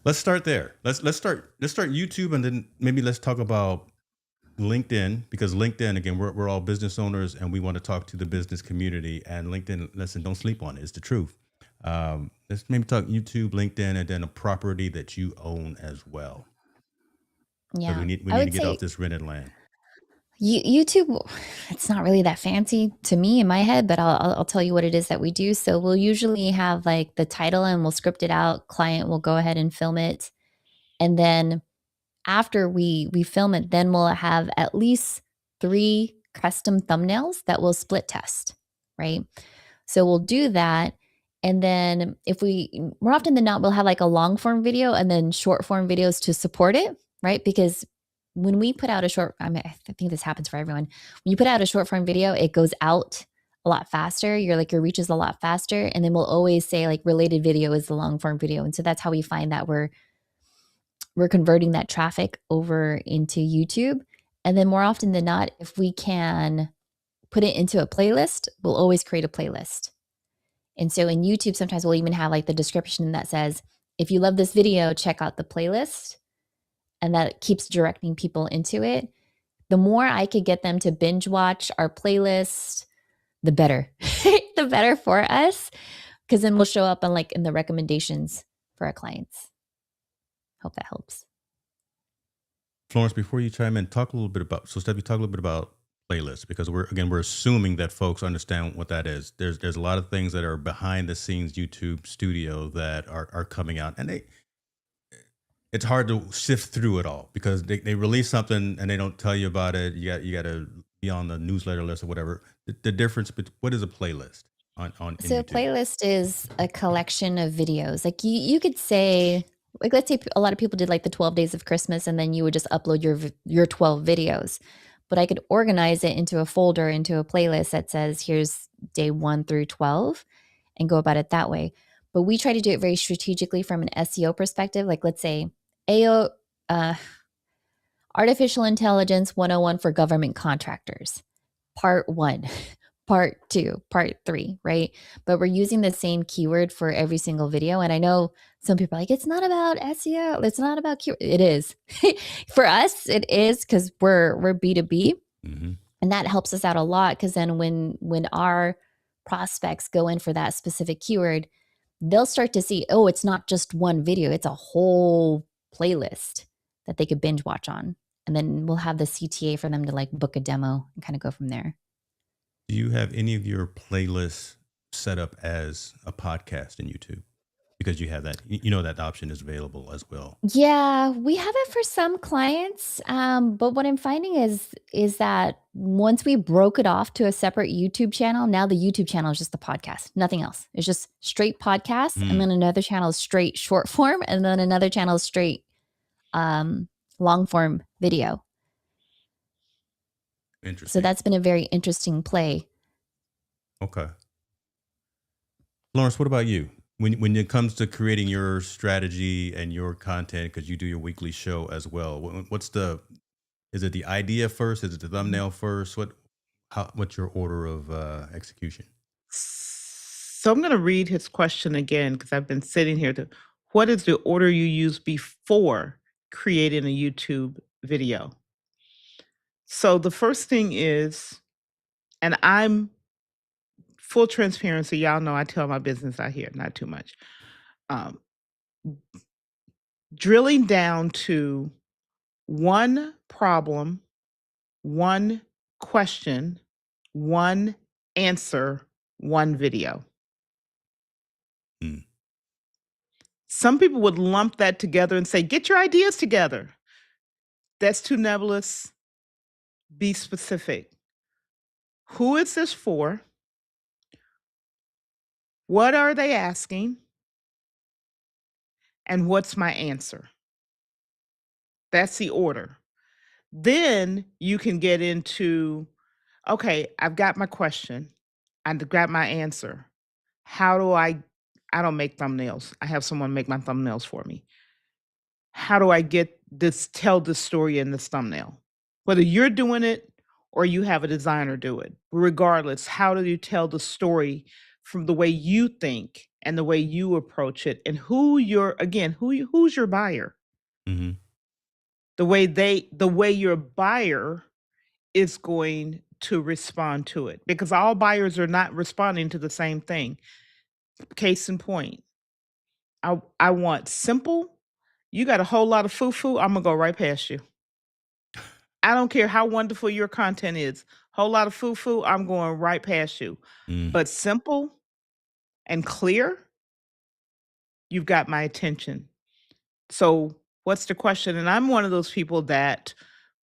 Let's start there. Let's start YouTube, and then maybe let's talk about LinkedIn, because LinkedIn, again, we're all business owners and we want to talk to the business community. And LinkedIn, listen, don't sleep on it. It's the truth. Let's maybe talk YouTube, LinkedIn, and then a property that you own as well, because Yeah. we I need to would get off say this rented land. YouTube, it's not really that fancy to me in my head, but I'll tell you what it is that we do. So we'll usually have like the title and we'll script it out. Client will go ahead and film it. And then after we film it, then we'll have at least 3 custom thumbnails that we'll split test, right? So we'll do that. And then if more often than not, we'll have like a long form video and then short form videos to support it, right? Because when we put out a short, I mean, I think this happens for everyone. When you put out a short form video, it goes out a lot faster. Your reach is a lot faster. And then we'll always say like related video is the long form video. And so that's how we find that we're converting that traffic over into YouTube. And then more often than not, if we can put it into a playlist, we'll always create a playlist. And so in YouTube, sometimes we'll even have like the description that says, if you love this video, check out the playlist. And that keeps directing people into it. The more I could get them to binge watch our playlist, the better. The better for us. Because then we'll show up on in the recommendations for our clients. Hope that helps. Florence, before you chime in, talk a little bit about, so Steffi, talk a little bit about playlists, because we're assuming that folks understand what that is. There's a lot of things that are behind the scenes YouTube studio that are coming out, and it's hard to sift through it all because they release something and they don't tell you about it. You got to be on the newsletter list or whatever. The difference, what is a playlist on in So a YouTube? playlist is a collection of videos. Like you could say, like let's say a lot of people did like the 12 days of Christmas and then you would just upload your 12 videos. But I could organize it into a folder, into a playlist that says here's day 1 through 12 and go about it that way. But we try to do it very strategically from an SEO perspective. Like let's say AO Artificial Intelligence 101 for government contractors, part 1. Part 2, part 3, right? But we're using the same keyword for every single video. And I know some people are like, it's not about SEO. It's not about keyword. It is. For us, it is because we're B2B. Mm-hmm. And that helps us out a lot because then when our prospects go in for that specific keyword, they'll start to see, oh, it's not just one video. It's a whole playlist that they could binge watch on. and then we'll have the CTA for them to like book a demo and kind of go from there. Do you have any of your playlists set up as a podcast in YouTube? Because you have that, you know, that option is available as well. Yeah, we have it for some clients, but what I'm finding is that once we broke it off to a separate YouTube channel, now the YouTube channel is just the podcast, nothing else. It's just straight podcasts, and Mm, then another channel is straight short form, and then another channel is straight um, long form video. So interesting. that's been a very interesting play. Okay. Lawrence, what about you? When it comes to creating your strategy and your content, because you do your weekly show as well, what's the is it the idea first? Is it the Mhm. thumbnail first? What's your order of execution? So I'm gonna read his question again because I've been sitting here to what is the order you use before creating a YouTube video? So the first thing is, and I'm full transparency, y'all know I tell my business out here, not too much. Um, Drilling down to one problem, one question, one answer, one video. Mm, Some people would lump that together and say, get your ideas together. That's too nebulous. Be specific. Who is this for? What are they asking? And what's my answer? That's the order. Then you can get into, okay, I've got my question. I've got my answer. How do I don't make thumbnails. I have someone make my thumbnails for me. How do I get this tell this story in this thumbnail? Whether you're doing it or you have a designer do it. Regardless, how do you tell the story from the way you think and the way you approach it and who your again, who's your buyer? hmm The way your buyer is going to respond to it because all buyers are not responding to the same thing. Case in point, I want simple. You got a whole lot of foo-foo, I'm gonna go right past you. I don't care how wonderful your content is. Whole lot of foo-foo, I'm going right past you. mm. But simple and clear, you've got my attention. So, what's the question? And I'm one of those people that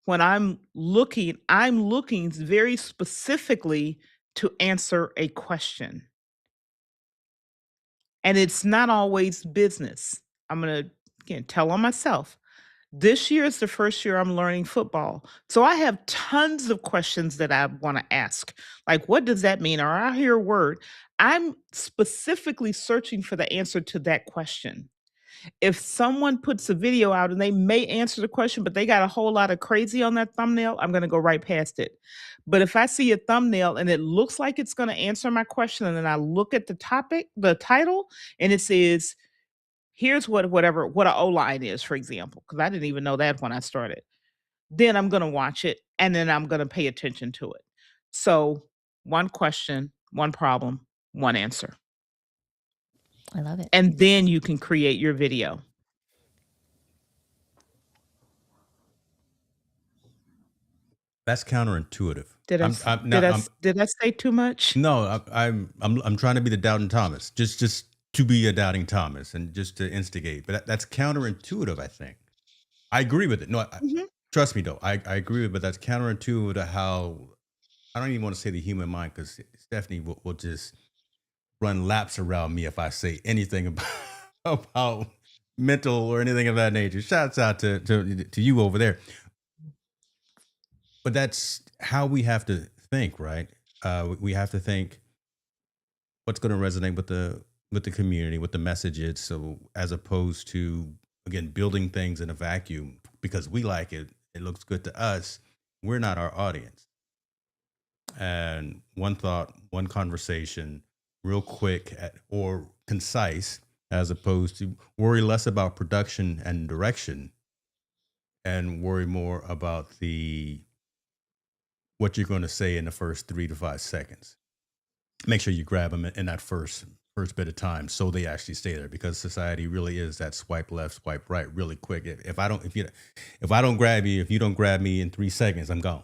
when I'm looking very specifically to answer a question. And it's not always business. I'm going to again tell on myself. This year is the first year I'm learning football. So I have tons of questions that I want to ask. Like, what does that mean? Or I hear a word. I'm specifically searching for the answer to that question. If someone puts a video out and they may answer the question, but they got a whole lot of crazy on that thumbnail, I'm going to go right past it. But if I see a thumbnail and it looks like it's going to answer my question, and then I look at the topic, the title, and it says, here's what a O line is, for example, because I didn't even know that when I started. Then I'm going to watch it and then I'm going to pay attention to it. So, one question, one problem, one answer. I love it. And then you can create your video. That's counterintuitive. Did I I'm s I'm not I'm did I say too much? no, I'm trying to be the doubting Thomas, just to be a doubting Thomas and just to instigate. But that's counterintuitive, I think. I agree with it. No, Mhm. trust me though. I agree with it, but that's counterintuitive to how I don't even want to say the human mind because Stephanie will just run laps around me if I say anything about about mental or anything of that nature. Shouts out to you over there. But that's how we have to think, right? We have to think what's going to resonate with the community, with the messages. So as opposed to again building things in a vacuum because we like it, it looks good to us. We're not our audience. And one thought, one conversation, real quick or concise, as opposed to worry less about production and direction and worry more about the what you're going to say in the first 3 to 5 seconds. Make sure you grab them in that first first bit of time, so they actually stay there, because society really is that swipe left, swipe right, really quick. If I don't grab you, if you don't grab me in 3 seconds, I'm gone.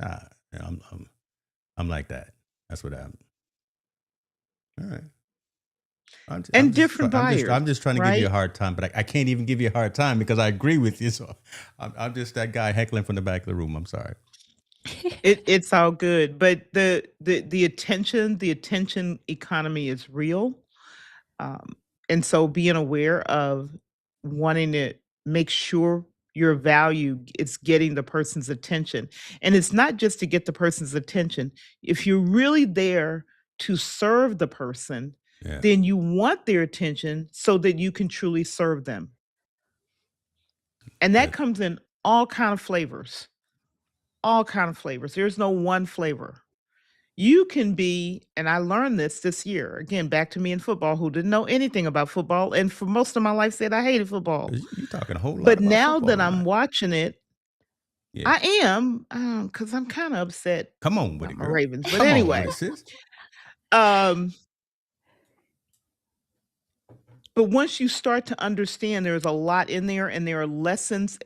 Nah, I'm like that. That's what happened. All right. And different I'm buyers, just trying to give you a right? hard time, but I can't even give you a hard time because I agree with you. So I'm just that guy heckling from the back of the room. I'm sorry. It's all good, but the attention economy is real. Um, and so being aware of wanting to make sure your value is getting the person's attention. And it's not just to get the person's attention. If you're really there to serve the person, Yeah. then you want their attention so that you can truly serve them. And that Good. comes in all kind of flavors. All kind of flavors. There's no one flavor. You can be, and I learned this year, again, back to me in football, who didn't know anything about football, and for most of my life said I hated football. You talking a whole lot But about now football that I'm tonight. watching it, Yeah. I am, because I'm kind of upset Come on with about it, my girl. Ravens. But Come on with anyway, it, sis. um, but once you start to understand there's a lot in there and there are lessons,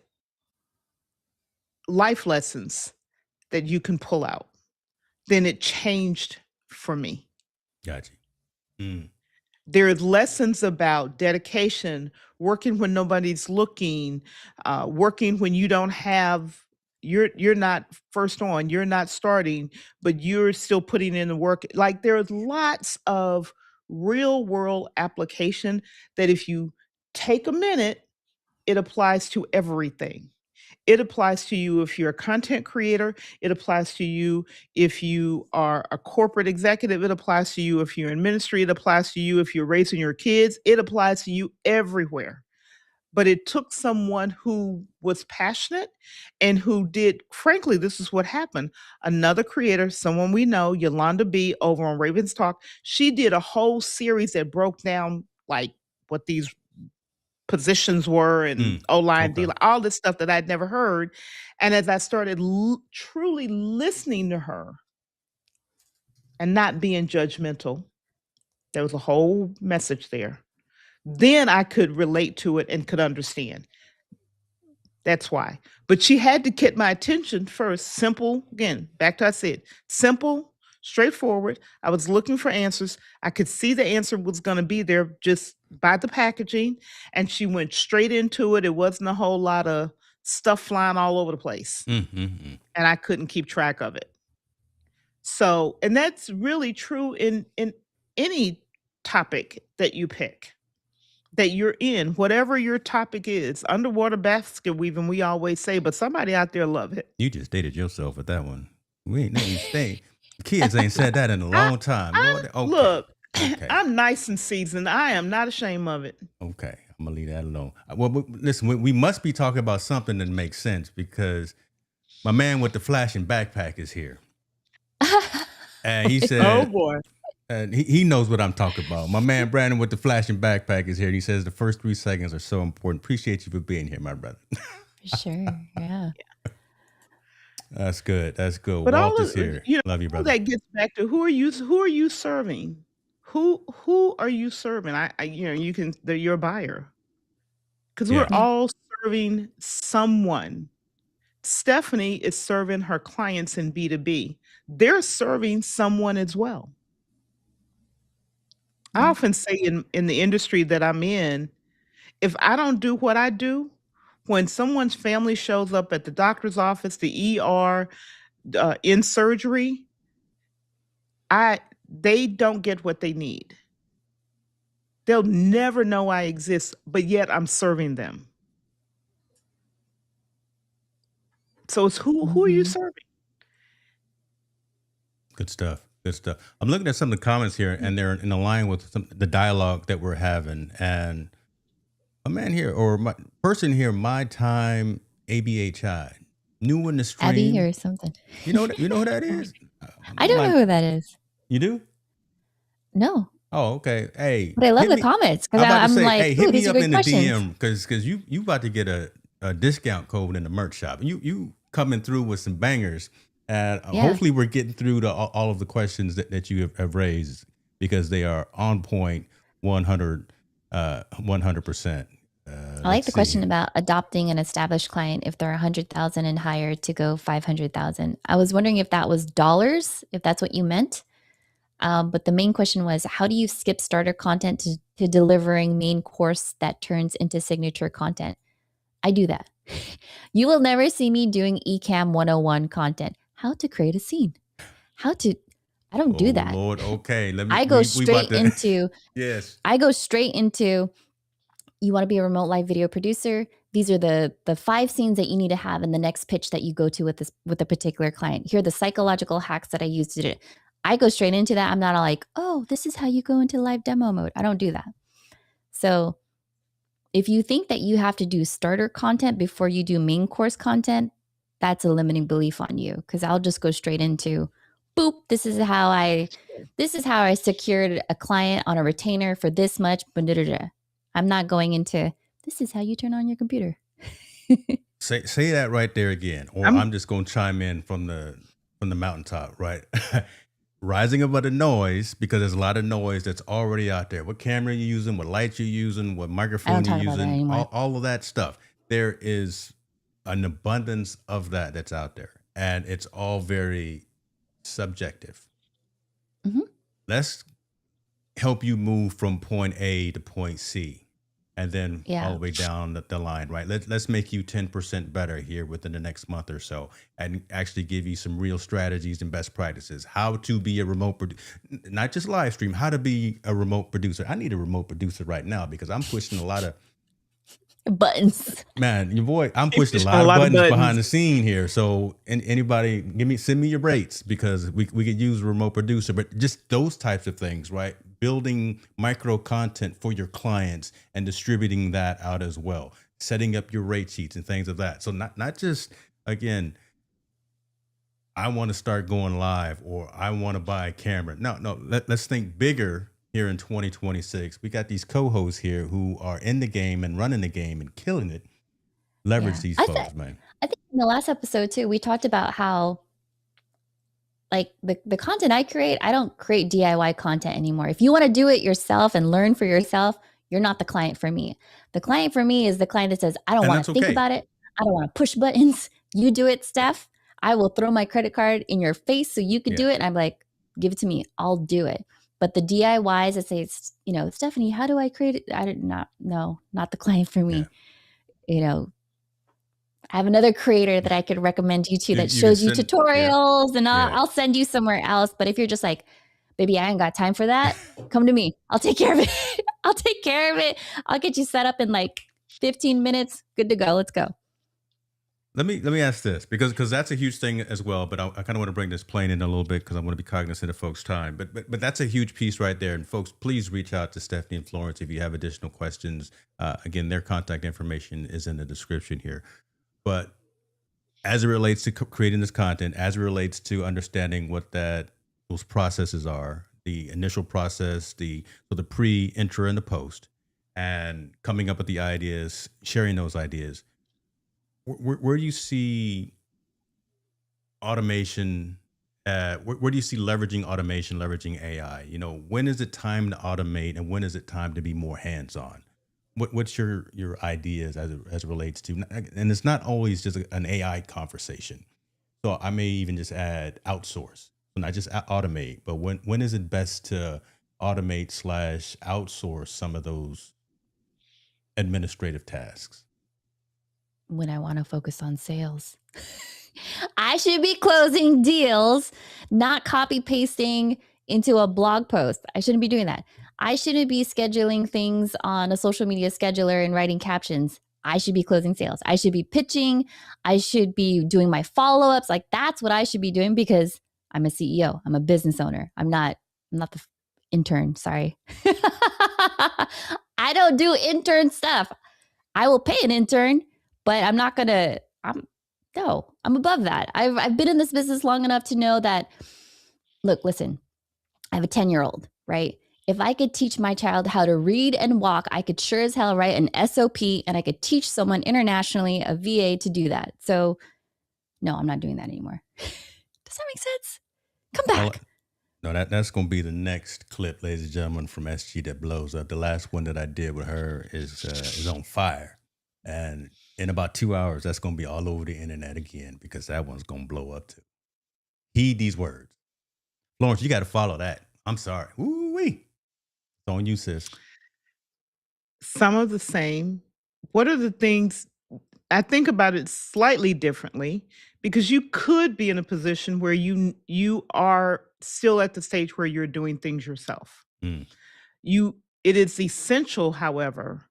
life lessons that you can pull out, then it changed for me. Got you. Mm. There's lessons about dedication, working when nobody's looking, working when you don't have you're not first on, you're not starting, but you're still putting in the work. Like there's lots of real world application that if you take a minute, it applies to everything. It applies to you if you're a content creator. It applies to you if you are a corporate executive. It applies to you if you're in ministry. It applies to you if you're raising your kids. It applies to you everywhere. But it took someone who was passionate and who did, frankly, this is what happened. Another creator, someone we know, Yolanda B over on Ravens Talk, she did a whole series that broke down like what these positions were and O-line, Okay. D-line, all this stuff that I'd never heard. And as I started truly listening to her and not being judgmental, there was a whole message there. Then I could relate to it and could understand. That's why. But she had to get my attention first. Simple, again, back to I said, simple, straightforward. I was looking for answers. I could see the answer was going to be there just by the packaging. And she went straight into it. It wasn't a whole lot of stuff flying all over the place. Mm-hmm. And I couldn't keep track of it. So, and that's really true in any topic that you pick that you're in, whatever your topic is, underwater basket weaving, we always say, but somebody out there love it. You just dated yourself with that one. We ain't nothing stay. Kids ain't said that in a I, long time. I Lord, okay. look, Okay. I'm nice and seasoned. I am not ashamed of it. Okay. I'm gonna leave that alone. Well, listen, we must be talking about something that makes sense, because my man with the flashing backpack is here. And he Oh said, boy. and he knows what I'm talking about. My man Brandon with the flashing backpack is here. And he says the first 3 seconds are so important. Appreciate you for being here, my brother. Sure. Yeah. That's good. That's good. But Walt all is of here. Love you, all brother. that gets back to who are you serving? Who are you serving? You can you're a buyer. Because Yeah. we're all serving someone. Stephanie is serving her clients in B2B. They're serving someone as well. I Yeah. often say in the industry that I'm in, if I don't do what I do, when someone's family shows up at the doctor's office, the ER, in surgery, they don't get what they need. They'll never know I exist, but yet I'm serving them. So it's who are you Mhm. serving? Good stuff. Good stuff. I'm looking at some of the comments here, and they're in line with the dialogue that we're having. And a man here, or my person here, my time ABHI, new in the Abby stream. or something. You know who that is? I don't know who that is. You do? No. Oh, okay. Hey, But I love hit the me. comments I'm because about to I'm say, like, hey, ooh, hit these me are up good in the questions. DM, because you about to get a discount code in the merch shop. You coming through with some bangers, and Yeah. hopefully we're getting through to all of the questions that you have raised, because they are on point 100%. I like Let's the see question here. about adopting an established client if they're 100,000 and higher to go 500,000. I was wondering if that was dollars, if that's what you meant. But the main question was, how do you skip starter content to delivering main course that turns into signature content? I do that. You will never see me doing Ecamm 101 content. How to create a scene. I don't Oh do that. Lord, okay. I go We about straight to into, yes. you want to be a remote live video producer. These are the 5 scenes that you need to have in the next pitch that you go to with a particular client. Here are the psychological hacks that I use to do it. I go straight into that. I'm not all like, oh, this is how you go into live demo mode. I don't do that. So if you think that you have to do starter content before you do main course content, that's a limiting belief on you, because I'll just go straight into, boop, this is how I secured a client on a retainer for this much. I'm not going into, this is how you turn on your computer. Say that right there again, or I'm I'm just gonna chime in from the mountaintop, right? Rising above the noise, because there's a lot of noise that's already out there. What camera you're using, what light you're using, what I don't microphone you're talk about that using, anymore. all of that stuff. There is an abundance of that's out there, and it's all very subjective. Mhm. Let's help you move from point A to point C, and then all Yeah. the way down the line, right? Let's make you 10% better here within the next month or so, and actually give you some real strategies and best practices. How to be a not just live stream, how to be a remote producer. I need a remote producer right now because I'm pushing a lot of, Buttons. man, your boy, I'm keep pushing a pushing a lot of lot of buttons behind buttons. the scene here. So anybody send me your rates, because we could use a remote producer, but just those types of things, right? Building micro content for your clients and distributing that out as well. Setting up your rate sheets and things of that. So not just, again, I want to start going live or I want to buy a camera. No, let's think bigger here in 2026. We got these co-hosts here who are in the game and running the game and killing it. Leverage Yeah. these I folks, man. think in the last episode too, we talked about how, like, the content I create, I don't create DIY content anymore. If you want to do it yourself and learn for yourself, you're not the client for me. The client for me is the client that says, I don't And want that's to think okay. about it. I don't want to push buttons. You do it, Steph. I will throw my credit card in your face so you could Yeah. do it. And I'm like, give it to me. I'll do it. But the DIYs that say, Stephanie, how do I create it? Not the client for me. I have another creator that I could recommend you to that You can shows you send, yeah, tutorials, and yeah. I'll send you somewhere else. But if you're just like, baby, I ain't got time for that, come to me. I'll take care of it. I'll take care of it. I'll get you set up in like 15 minutes. Good to go. Let's go. Let me ask this, because that's a huge thing as well. But I kind of want to bring this plane in a little bit because I want to be cognizant of folks' time. But that's a huge piece right there. And folks, please reach out to Stephanie and Florence if you have additional questions. Again, their contact information is in the description here. But as it relates to creating this content, as it relates to understanding what those processes are, the initial process, the pre, intra, and the post, and coming up with the ideas, sharing those ideas. Where do you see automation? Where do you see leveraging automation, leveraging AI? When is it time to automate, and when is it time to be more hands-on? What's your ideas as it relates to? And it's not always just an AI conversation. So I may even just add outsource, so not just automate, but when is it best to automate / outsource some of those administrative tasks? When I want to focus on sales. I should be closing deals, not copy pasting into a blog post. I shouldn't be doing that. I shouldn't be scheduling things on a social media scheduler and writing captions. I should be closing sales. I should be pitching. I should be doing my follow-ups. Like, that's what I should be doing, because I'm a CEO. I'm a business owner. I'm not the intern. Sorry. I don't do intern stuff. I will pay an intern, but I'm not gonna. I'm above that. I've been in this business long enough to know that. Look, listen. I have a 10-year-old, right? If I could teach my child how to read and walk, I could sure as hell write an SOP, and I could teach someone internationally, a VA, to do that. So, no, I'm not doing that anymore. Does that make sense? Come Well, back. No, that's gonna be the next clip, ladies and gentlemen, from SG that blows up. The last one that I did with her is on fire, and in about 2 hours, that's gonna be all over the internet again because that one's gonna blow up too. Heed these words, Florence. You got to follow that. I'm sorry. Woo wee. It's on you, sis. Some of the same. What are the things I think about it slightly differently because you could be in a position where you are still at the stage where you're doing things yourself. Mm, You it is essential, however,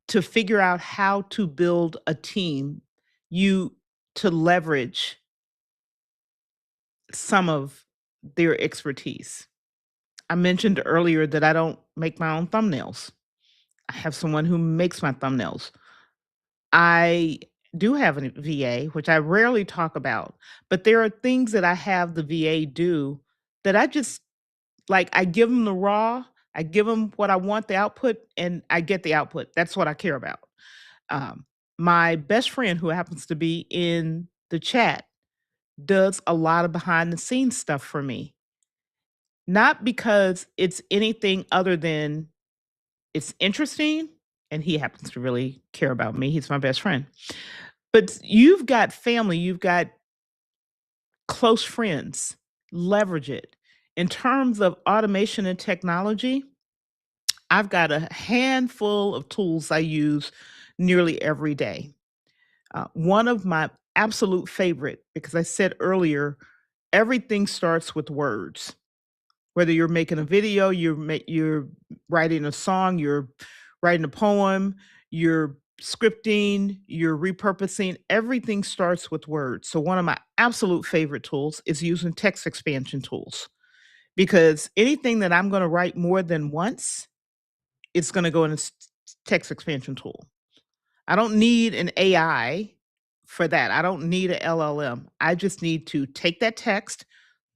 to figure out how to build a team, you to leverage some of their expertise. I mentioned earlier that I don't make my own thumbnails. I have someone who makes my thumbnails. I do have a VA, which I rarely talk about, but there are things that I have the VA do that I just like I give them the raw, I give them what I want the output and I get the output. That's what I care about. Um, my best friend who happens to be in the chat does a lot of behind the scenes stuff for me. Not because it's anything other than it's interesting and he happens to really care about me. He's my best friend. But you've got family, you've got close friends. Leverage it. In terms of automation and technology, I've got a handful of tools I use nearly every day. One of my absolute favorite, because I said earlier, everything starts with words. Whether you're making a video, you're writing a song, you're writing a poem, you're scripting, you're repurposing, everything starts with words. So one of my absolute favorite tools is using text expansion tools because anything that I'm going to write more than once, it's going to go in a text expansion tool. I don't need an AI for that. I don't need a LLM. I just need to take that text,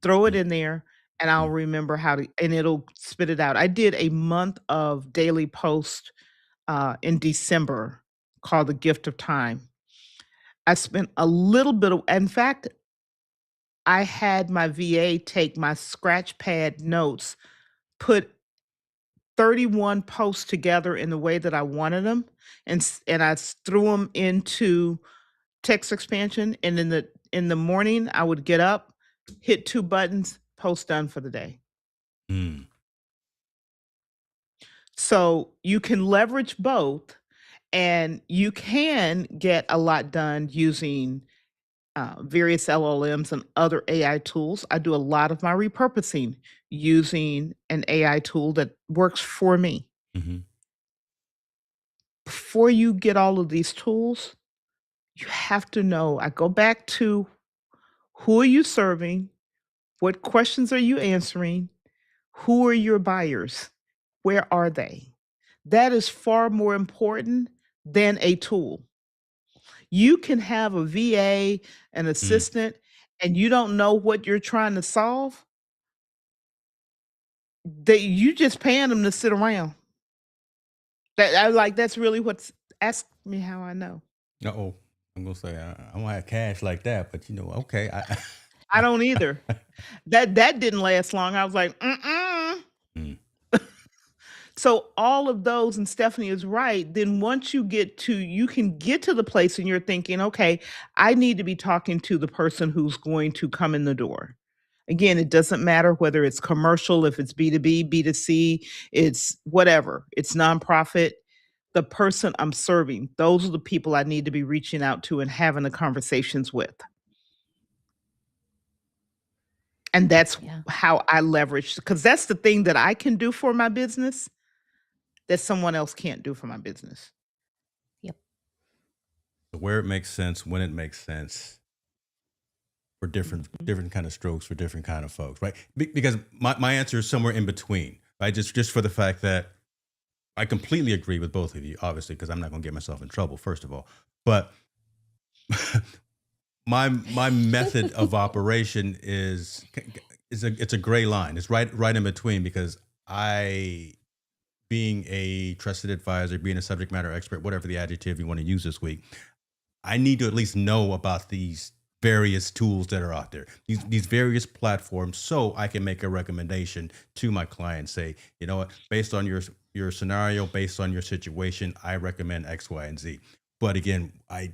throw it mm, in there, and I'll mm, remember how to, and it'll spit it out. I did a month of daily post in December called The Gift of Time. I spent a little bit of, in fact, I had my VA take my scratch pad notes, put 31 posts together in the way that I wanted them, and threw them into text expansion. And in the morning, I would get up, hit two buttons, post done for the day. mm. So you can leverage both, and you can get a lot done using various LLMs and other AI tools. I do a lot of my repurposing using an AI tool that works for me. Mhm. Before you get all of these tools, you have to know. I go back to who are you serving? What questions are you answering? Who are your buyers? Where are they? That is far more important than a tool. You can have a VA, an Mm. assistant, and you don't know what you're trying to solve. You just paying them to sit around. That's really what's ask me how I know. Uh-oh. I'm gonna say I don't have cash like that, but okay. I don't either. That didn't last long. I was like, mm-mm. Mm, So all of those, and Stephanie is right, then once you can get to the place and you're thinking, okay, I need to be talking to the person who's going to come in the door. Again, it doesn't matter whether it's commercial, if it's B2B, B2C, it's whatever, it's nonprofit. The person I'm serving, those are the people I need to be reaching out to and having the conversations with. And that's Yeah. how I leverage, because that's the thing that I can do for my business that someone else can't do for my business. Yep. where it makes sense, when it makes sense for different Mhm. different kind of strokes for different kind of folks, right? Because my answer is somewhere in between, right? Just for the fact that I completely agree with both of you, obviously, because I'm not gonna get myself in trouble, first of all. But my method of operation it's a gray line. It's right in between because I being a trusted advisor, being a subject matter expert, whatever the adjective you want to use this week, I need to at least know about these various tools that are out there, these various platforms, so I can make a recommendation to my client. Say, you know what, based on your scenario, based on your situation, I recommend X, Y, and Z. But again, I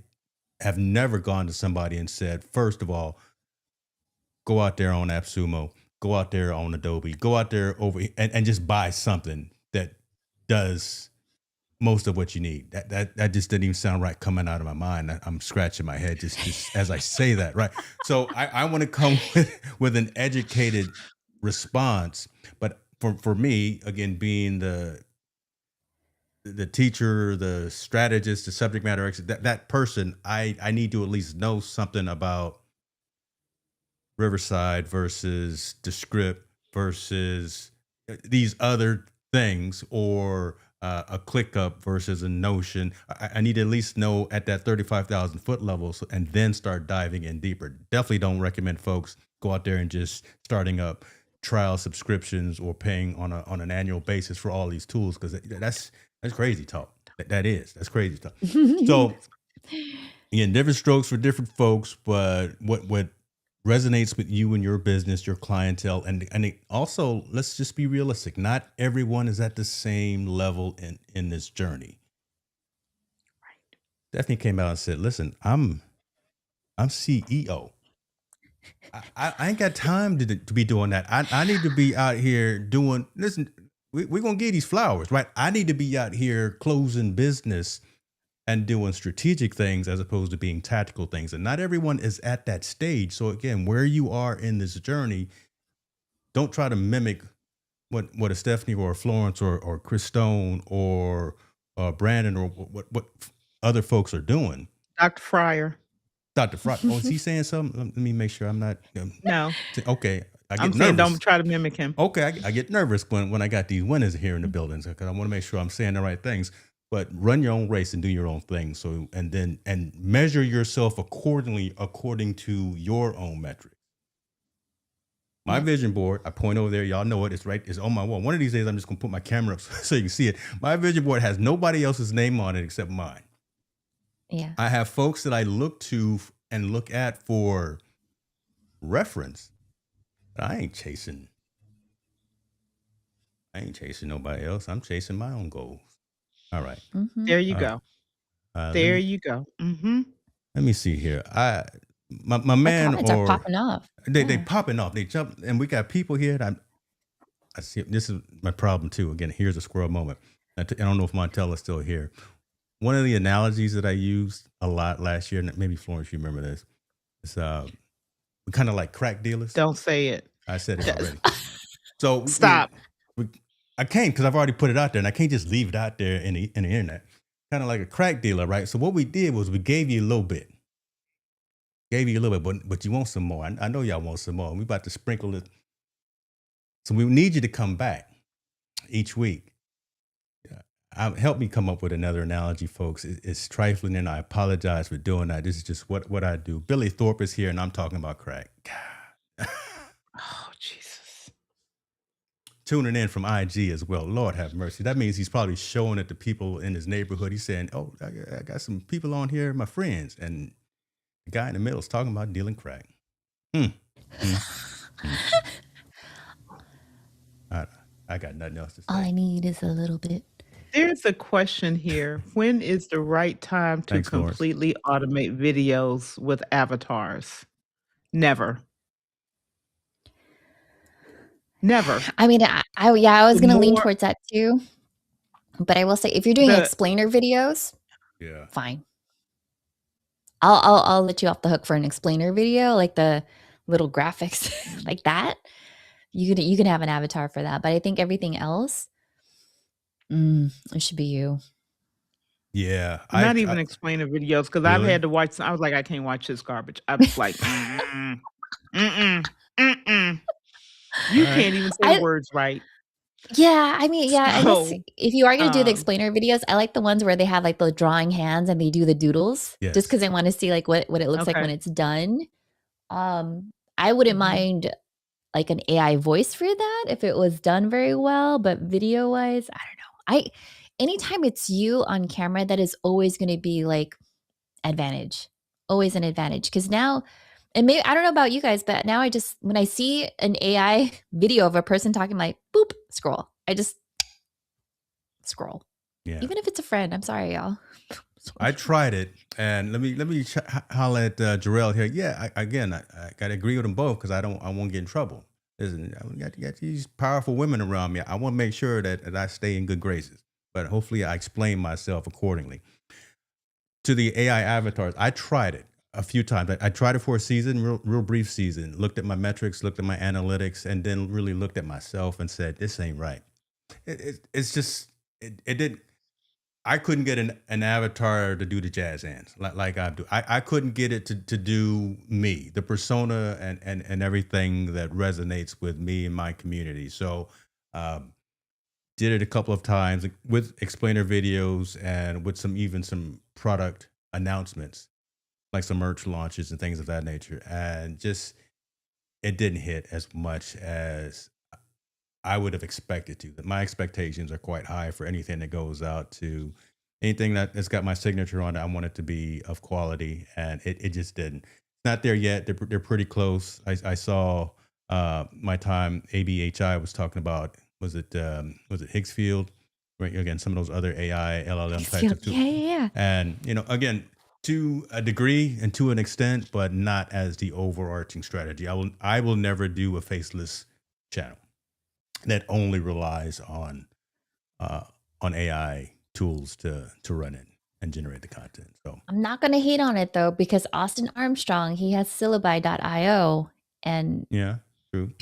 have never gone to somebody and said, first of all, go out there on AppSumo, go out there on Adobe, go out there and just buy something that does most of what you need. That just didn't even sound right coming out of my mind. I'm scratching my head just as I say that, right? So I want to come with an educated response. But for me, again, being the teacher, the strategist, the subject matter expert, that person, I need to at least know something about Riverside versus Descript versus these other things, or a ClickUp versus a Notion. I need to at least know at that 35,000 foot level, and then start diving in deeper. Definitely don't recommend folks go out there and just starting up trial subscriptions or paying on an annual basis for all these tools, because that's crazy talk. That's crazy talk. So again, different strokes for different folks, but what resonates with you and your business, your clientele, and it also, let's just be realistic. Not everyone is at the same level in this journey. Stephanie came out and said, "Listen, I'm CEO. I ain't got time to be doing that. I need to be out here doing. Listen, we're gonna give these flowers, right? I need to be out here closing business and doing strategic things as opposed to being tactical things. And not everyone is at that stage. So again, where you are in this journey, don't try to mimic what a Stephanie or a Florence or Chris Stone or Brandon or what other folks are doing. Dr. Fryer. Dr. Fry. Oh, is he saying something? Let me make sure I'm not. No, Okay. I get I'm saying nervous. don't try to mimic him. Okay, I get nervous when I got these winners here in the buildings, because I want to make sure I'm saying the right things. But run your own race and do your own thing. So and measure yourself accordingly, according to your own metrics. My Yep. vision board, I point over there. Y'all know it. It's right. It's on my wall. One of these days, I'm just gonna put my camera up so you can see it. My vision board has nobody else's name on it except mine. Yeah. I have folks that I look to and look at for reference. But I ain't chasing nobody else. I'm chasing my own goals. All right. Mhm. There you All right. go. Let There me you go. Mm-hmm. let me see here. My The man, comments are or popping off. they Yeah. popping off. They jump, and we got people here that I see. This is my problem too. Again, here's a squirrel moment. I don't know if Montella's still here. One of the analogies that I used a lot last year, and maybe Florence, you remember this, is we kind of like crack dealers. Don't say it. I said it already. So Stop. I can't, because I've already put it out there, and I can't just leave it out there in the internet. Kind of like a crack dealer, right? So what we did was we gave you a little bit. But you want some more. I know y'all want some more. We about to sprinkle it. So we need you to come back each week. Help me come up with another analogy, folks. It's trifling, and I apologize for doing that. This is just what I do. Billy Thorpe is here, and I'm talking about crack. Oh, Jesus. Tuning in from IG as well. Lord have mercy. That means he's probably showing it to people in his neighborhood. He's saying, "Oh, I got some people on here, my friends," and the guy in the middle is talking about dealing crack. I got nothing else to say. All I need is a little bit. There's a question here. When is the right time to Thanks, Lawrence. completely automate videos with avatars? Never. Never. I mean, I was The gonna lean more towards that too. But I will say, if you're doing the explainer videos, Yeah. fine. I'll let you off the hook for an explainer video, like the little graphics like that. You can have an avatar for that. But I think everything else, it should be you. Yeah. not even explainer videos, because I've Really? had to watch. I was like, I can't watch this garbage. I was like, mm-mm, mm-mm, mm-mm. You All right. can't even say I words right. Yeah, I mean, yeah, I guess So, if you are gonna do the um, explainer videos, I like the ones where they have like the drawing hands and they do the doodles, just Yes. because I want to see like what it looks like when okay. it's done. I wouldn't hmm mind like an AI voice for that if it was done very well, but video wise, I don't know. Anytime it's you on camera, that is always going to be like advantage, always an advantage, because now And maybe I don't know about you guys, but now I just when I see an AI video of a person talking, like boop, scroll. I just scroll. Yeah. Even if it's a friend. I'm sorry, y'all. I tried it, and let me holler at Jarrell here. Yeah, I got to agree with them both because I won't get in trouble. Listen, I got these powerful women around me. I want to make sure that I stay in good graces. But hopefully, I explain myself accordingly. To the AI avatars, I tried it a few times. I tried it for a season, real brief season. Looked at my metrics, looked at my analytics, and then really looked at myself and said, "This ain't right." It's just it didn't. I couldn't get an avatar to do the jazz hands like I do. I couldn't get it to do me, the persona and everything that resonates with me and my community. So um, did it a couple of times with explainer videos and with some product announcements, like some merch launches and things of that nature. And just it didn't hit as much as I would have expected to. My expectations are quite high for anything that goes out to anything that has got my signature on it. I want it to be of quality, and it just didn't. It's not there yet. They're pretty close. I saw my time ABHI was talking about was it Higgsfield? Right, again, some of those other AI LLM types of tools, Yeah, yeah, yeah. and again, to a degree and to an extent, but not as the overarching strategy. I will never do a faceless channel that only relies uh, on AI tools to run it and generate the content. So I'm not going to hate on it though, because Austin Armstrong, he has syllabi.io and yeah, true.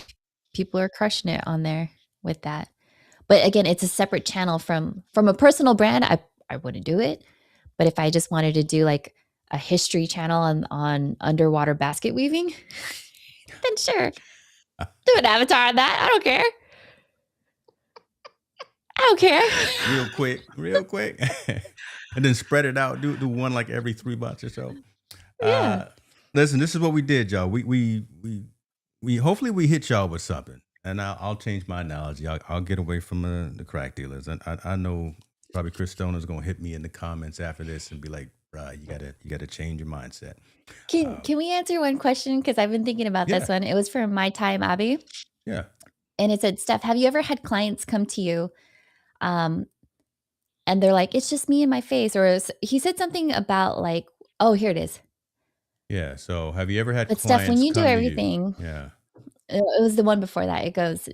people are crushing it on there with that. But again, it's a separate channel from a personal brand. I wouldn't do it. But if I just wanted to do like a history channel on underwater basket weaving, then sure. Do an avatar on that. I don't care. I don't care. real quick, and then spread it out. Do one like every 3 months or so. Yeah. Listen, this is what we did, y'all. We hopefully we hit y'all with something, and I'll change my analogy. I'll get away from the crack dealers, and I know probably Chris Stoner's gonna hit me in the comments after this and be like, "Bruh, you gotta change your mindset." Can we answer one question? Because I've been thinking about Yeah, this one. It was from My Time Abby. yeah, And it said, Steph, have you ever had clients come to you um, and they're like, it's just me and my face? Or he said something about like, oh, here it is. yeah. So, have you ever had But Steph, when clients you do come to you? everything, Yeah, it was the one before that. It goes,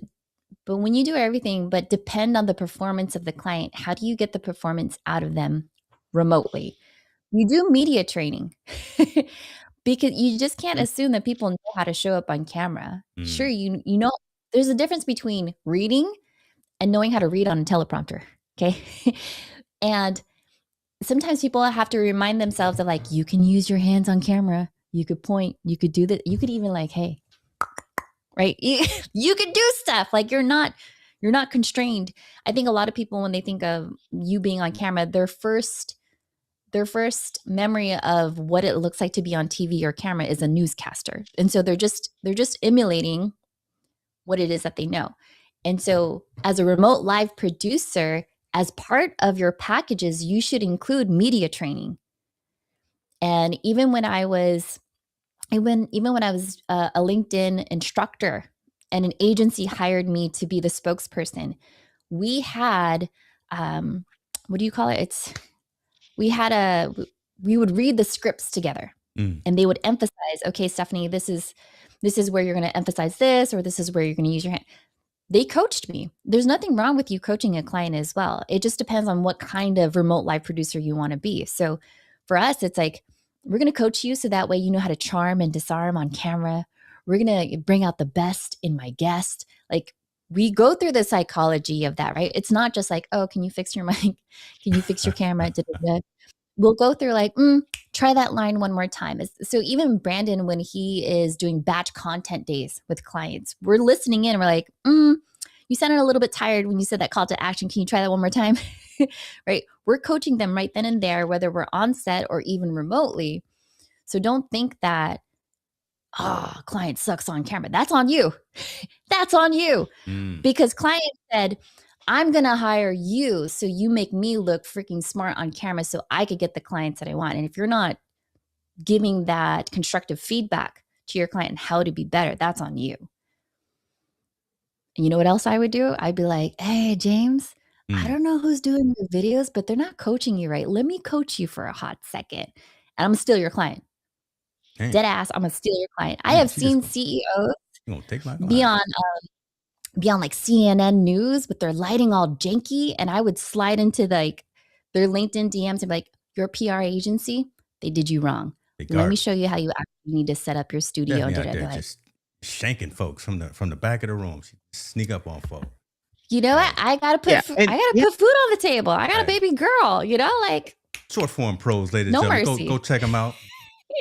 but when you do everything, but depend on the performance of the client, how do you get the performance out of them remotely? You do media training because you just can't assume that people know how to show up on camera. Sure, mm, you know, there's a difference between reading and knowing how to read on a teleprompter. Okay. And sometimes people have to remind themselves of like, you can use your hands on camera. You could point, you could do that. You could even like, hey, right. You could do stuff like you're not constrained. I think a lot of people, when they think of you being on camera, their first memory of what it looks like to be on TV or camera is a newscaster. And so they're just emulating what it is that they know. And so as a remote live producer, as part of your packages, you should include media training. And even when I was a LinkedIn instructor and an agency hired me to be the spokesperson, we had what do you call it? We would read the scripts together, mm, and they would emphasize, okay, Stephanie, this is where you're going to emphasize this, or this is where you're going to use your hand. They coached me. There's nothing wrong with you coaching a client as well. It just depends on what kind of remote live producer you want to be. So for us, it's like, we're going to coach you so that way you know how to charm and disarm on camera. We're going to bring out the best in my guest. Like, we go through the psychology of that, right? It's not just like, oh, can you fix your mic? Can you fix your camera? We'll go through like, try that line one more time. So even Brandon, when he is doing batch content days with clients, we're listening in and we're like, you sounded a little bit tired when you said that call to action. Can you try that one more time? Right? We're coaching them right then and there, whether we're on set or even remotely. So don't think that, client sucks on camera. That's on you. That's on you. mm. Because client said, I'm going to hire you so you make me look freaking smart on camera so I could get the clients that I want. And if you're not giving that constructive feedback to your client how to be better, that's on you. And you know what else I would do? I'd be like, hey, James, I don't know who's doing your videos, but they're not coaching you right. Let me coach you for a hot second. And I'm going to steal your client. Damn. Dead ass, I'm going to steal your client. I Damn, have she just seen gonna, CEOs you gonna take my be client. on like CNN News with their lighting all janky, and I would slide into like their LinkedIn DMs and be like, your PR agency, they did you wrong. They Let me garbage. show you how you actually need to set up your They studio. have me And out I'd there be like, just shanking folks from the back of the room. She sneak up on folks. you know what? Hey, I gotta put Yeah, I gotta put food on the table. I got a Hey. baby girl, you know, like short form pros, ladies and no gentlemen. mercy. Go check them out.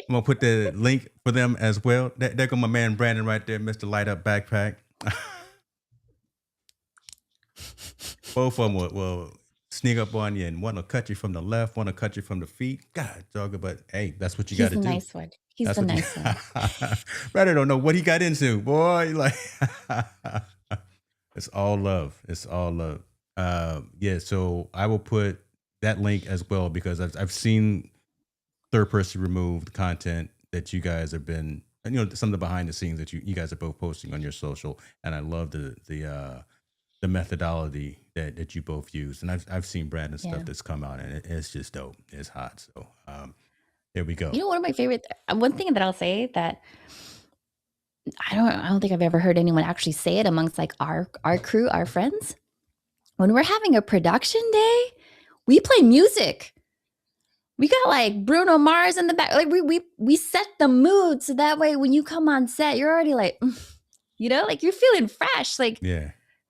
I'm gonna put the link for them as well. There go my man Brandon right there, Mr. Light Up Backpack. Both of them will sneak up on you, and one will cut you from the left, one will cut you from the feet. God, dogger, but hey, that's what you got He's to the do. nice one. He's That's the what nice one. Brandon don't know what he got into, boy. Like, it's all love. It's all love. Yeah. So I will put that link as well because I've seen third person removed content that you guys have been, you know, some of the behind the scenes that you guys are both posting on your social, and I love the methodology that you both use, and I've seen Brandon's stuff that's come out, and it's just dope. It's hot. So there we go. You know, one of my favorite, one thing that I'll say that I don't think I've ever heard anyone actually say it amongst like our crew, our friends. When we're having a production day, we play music. We got like Bruno Mars in the back. Like we set the mood so that way when you come on set, you're already like, you know, like you're feeling fresh. Like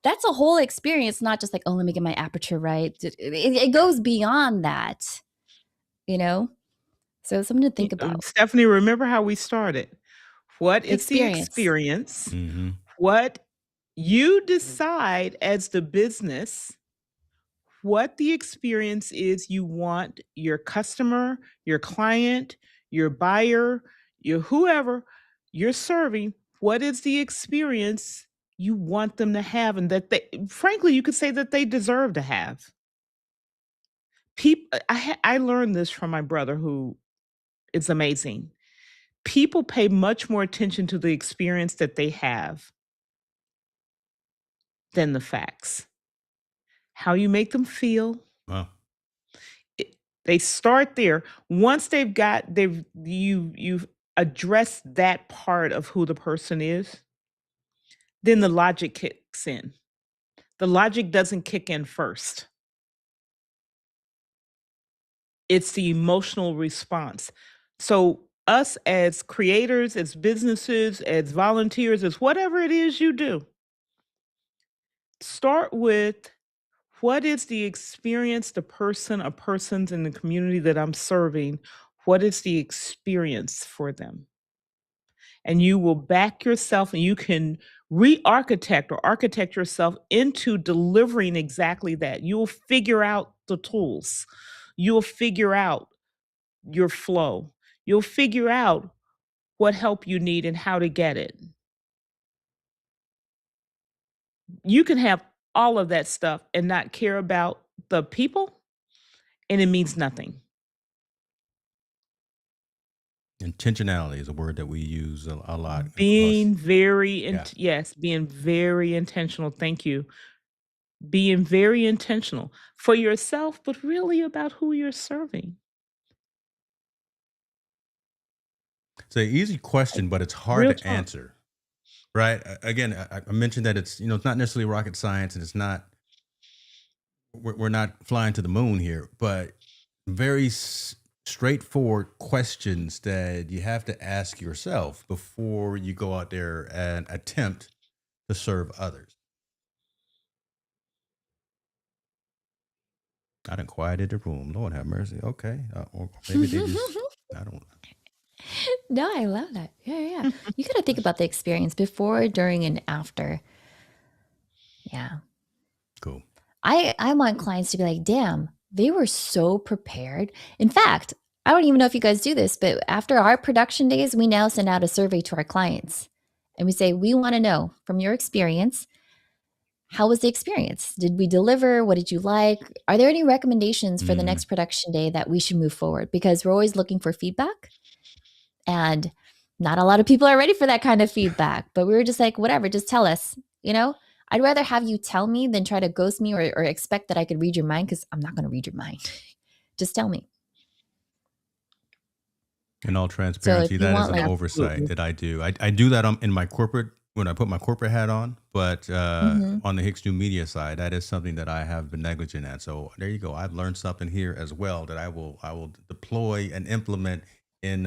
that's a whole experience, not just like, oh, let me get my aperture right. It goes beyond that, you know. So something to think about. Stephanie, remember how we started? What is the Experience? experience? What you decide as the business, what the experience is you want your customer, your client, your buyer, your whoever you're serving, what is the experience you want them to have and that they, frankly, you could say that they deserve to have. People, I learned this from my brother who is amazing. People pay much more attention to the experience that they have than the facts. How you make them feel. Wow. They start there. Once you've addressed that part of who the person is, then the logic kicks in. The logic doesn't kick in first. It's the emotional response. So us as creators, as businesses, as volunteers, as whatever it is you do, start with what is the experience, the person or persons in the community that I'm serving, what is the experience for them? And you will back yourself and you can re-architect or architect yourself into delivering exactly that. You'll figure out the tools. You'll figure out your flow. You'll figure out what help you need and how to get it. You can have all of that stuff and not care about the people, and it means nothing. Intentionality is a word that we use a lot. Being very, yes, being very intentional. Thank you. Being very intentional for yourself, but really about who you're serving. It's an easy question, but it's hard to answer. Right? Again, I mentioned that it's, you know, it's not necessarily rocket science, and it's not, we're not flying to the moon here, but very straightforward questions that you have to ask yourself before you go out there and attempt to serve others. I done quieted the room. Lord have mercy. Okay. Or maybe they just, I don't know. No, I love that. Yeah. You got to think about the experience before, during, and after. Yeah. Cool. I want clients to be like, damn, they were so prepared. In fact, I don't even know if you guys do this, but after our production days, we now send out a survey to our clients. And we say, we want to know from your experience, how was the experience? Did we deliver? What did you like? Are there any recommendations for the next production day that we should move forward? Because we're always looking for feedback. And not a lot of people are ready for that kind of feedback, but we were just like, whatever, just tell us, you know? I'd rather have you tell me than try to ghost me or expect that I could read your mind, because I'm not going to read your mind. Just tell me. In all So if transparency, you that is want an like, oversight Absolutely. that I do. I do that in my corporate when I put my corporate hat on, but mhm, on the Hicks New Media side, that is something that I have been negligent at. So there you go. I've learned something here as well that I will deploy and implement in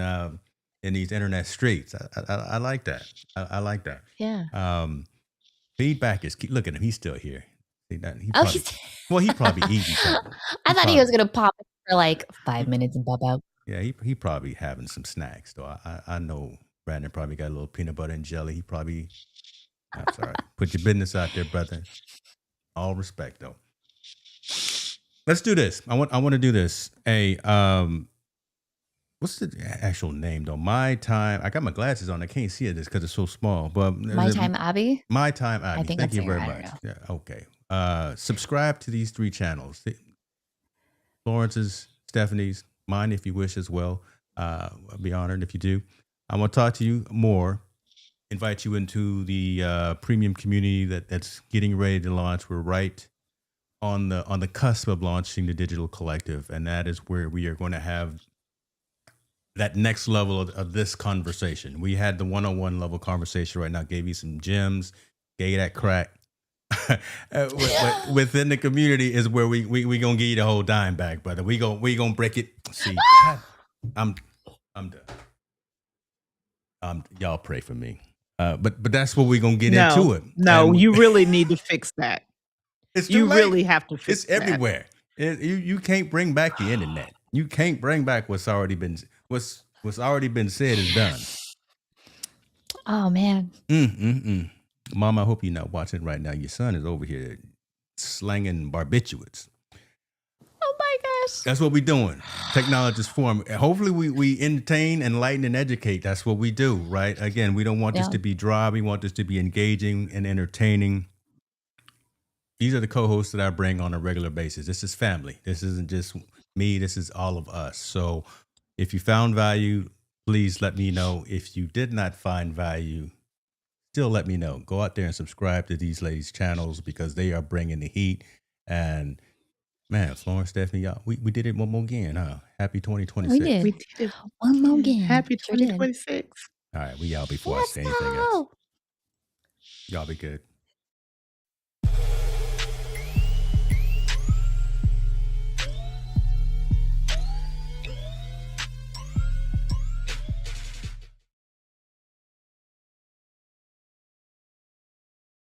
these internet streets. I like that. I like that. yeah. Feedback is key. Look at him. He's still here. See that he Oh, probably he probably eating something. I He thought he was probably going to pop in for like 5 he, minutes and pop out. yeah, he probably having some snacks. Though I know Brandon probably got a little peanut butter and jelly. He probably. I'm sorry. Put your business out there, brother. All respect, though. Let's do this. I want to do this. Hey, what's the actual name though? My time. I got my glasses on. I can't see it because it's so small. But My Time Abby. My time, I Abby. think Thank I'm you saying it very right. I don't much. know. Yeah. Okay. Subscribe to these 3 channels. Florence's, Stephanie's, mine if you wish as well. I'd be honored if you do. I want to talk to you more. Invite you into the premium community that's getting ready to launch. We're right on the cusp of launching the digital collective, and that is where we are going to have that next level of this conversation. We had the one-on-one level conversation right now, gave you some gems, gave that crack. Within the community is where we gonna give you the whole dime back, brother. We gonna break it. See, God, I'm done. Y'all pray for me. But that's what we gonna get into it. No, And you really need to fix that. it's too You late. really have to fix It's that. everywhere. You can't bring back the internet. You can't bring back what's already been said is done. Oh man. Mom, I hope you're not watching right now. Your son is over here slanging barbiturates. Oh my gosh. That's what we're doing. Technologist form. Hopefully we entertain, enlighten, and educate. That's what we do, right? Again, we don't want this Yeah. to be dry. We want this to be engaging and entertaining. These are the co-hosts that I bring on a regular basis. This is family. This isn't just me. This is all of us. So if you found value, please let me know. If you did not find value, still let me know. Go out there and subscribe to these ladies' channels because they are bringing the heat. And man, Florence, Stephanie, y'all, we did it one more again, huh? Happy 2026. We did. We did it. One more again. Happy Sure did. 2026. All right, we out before I Let's say anything else. go. Y'all be good.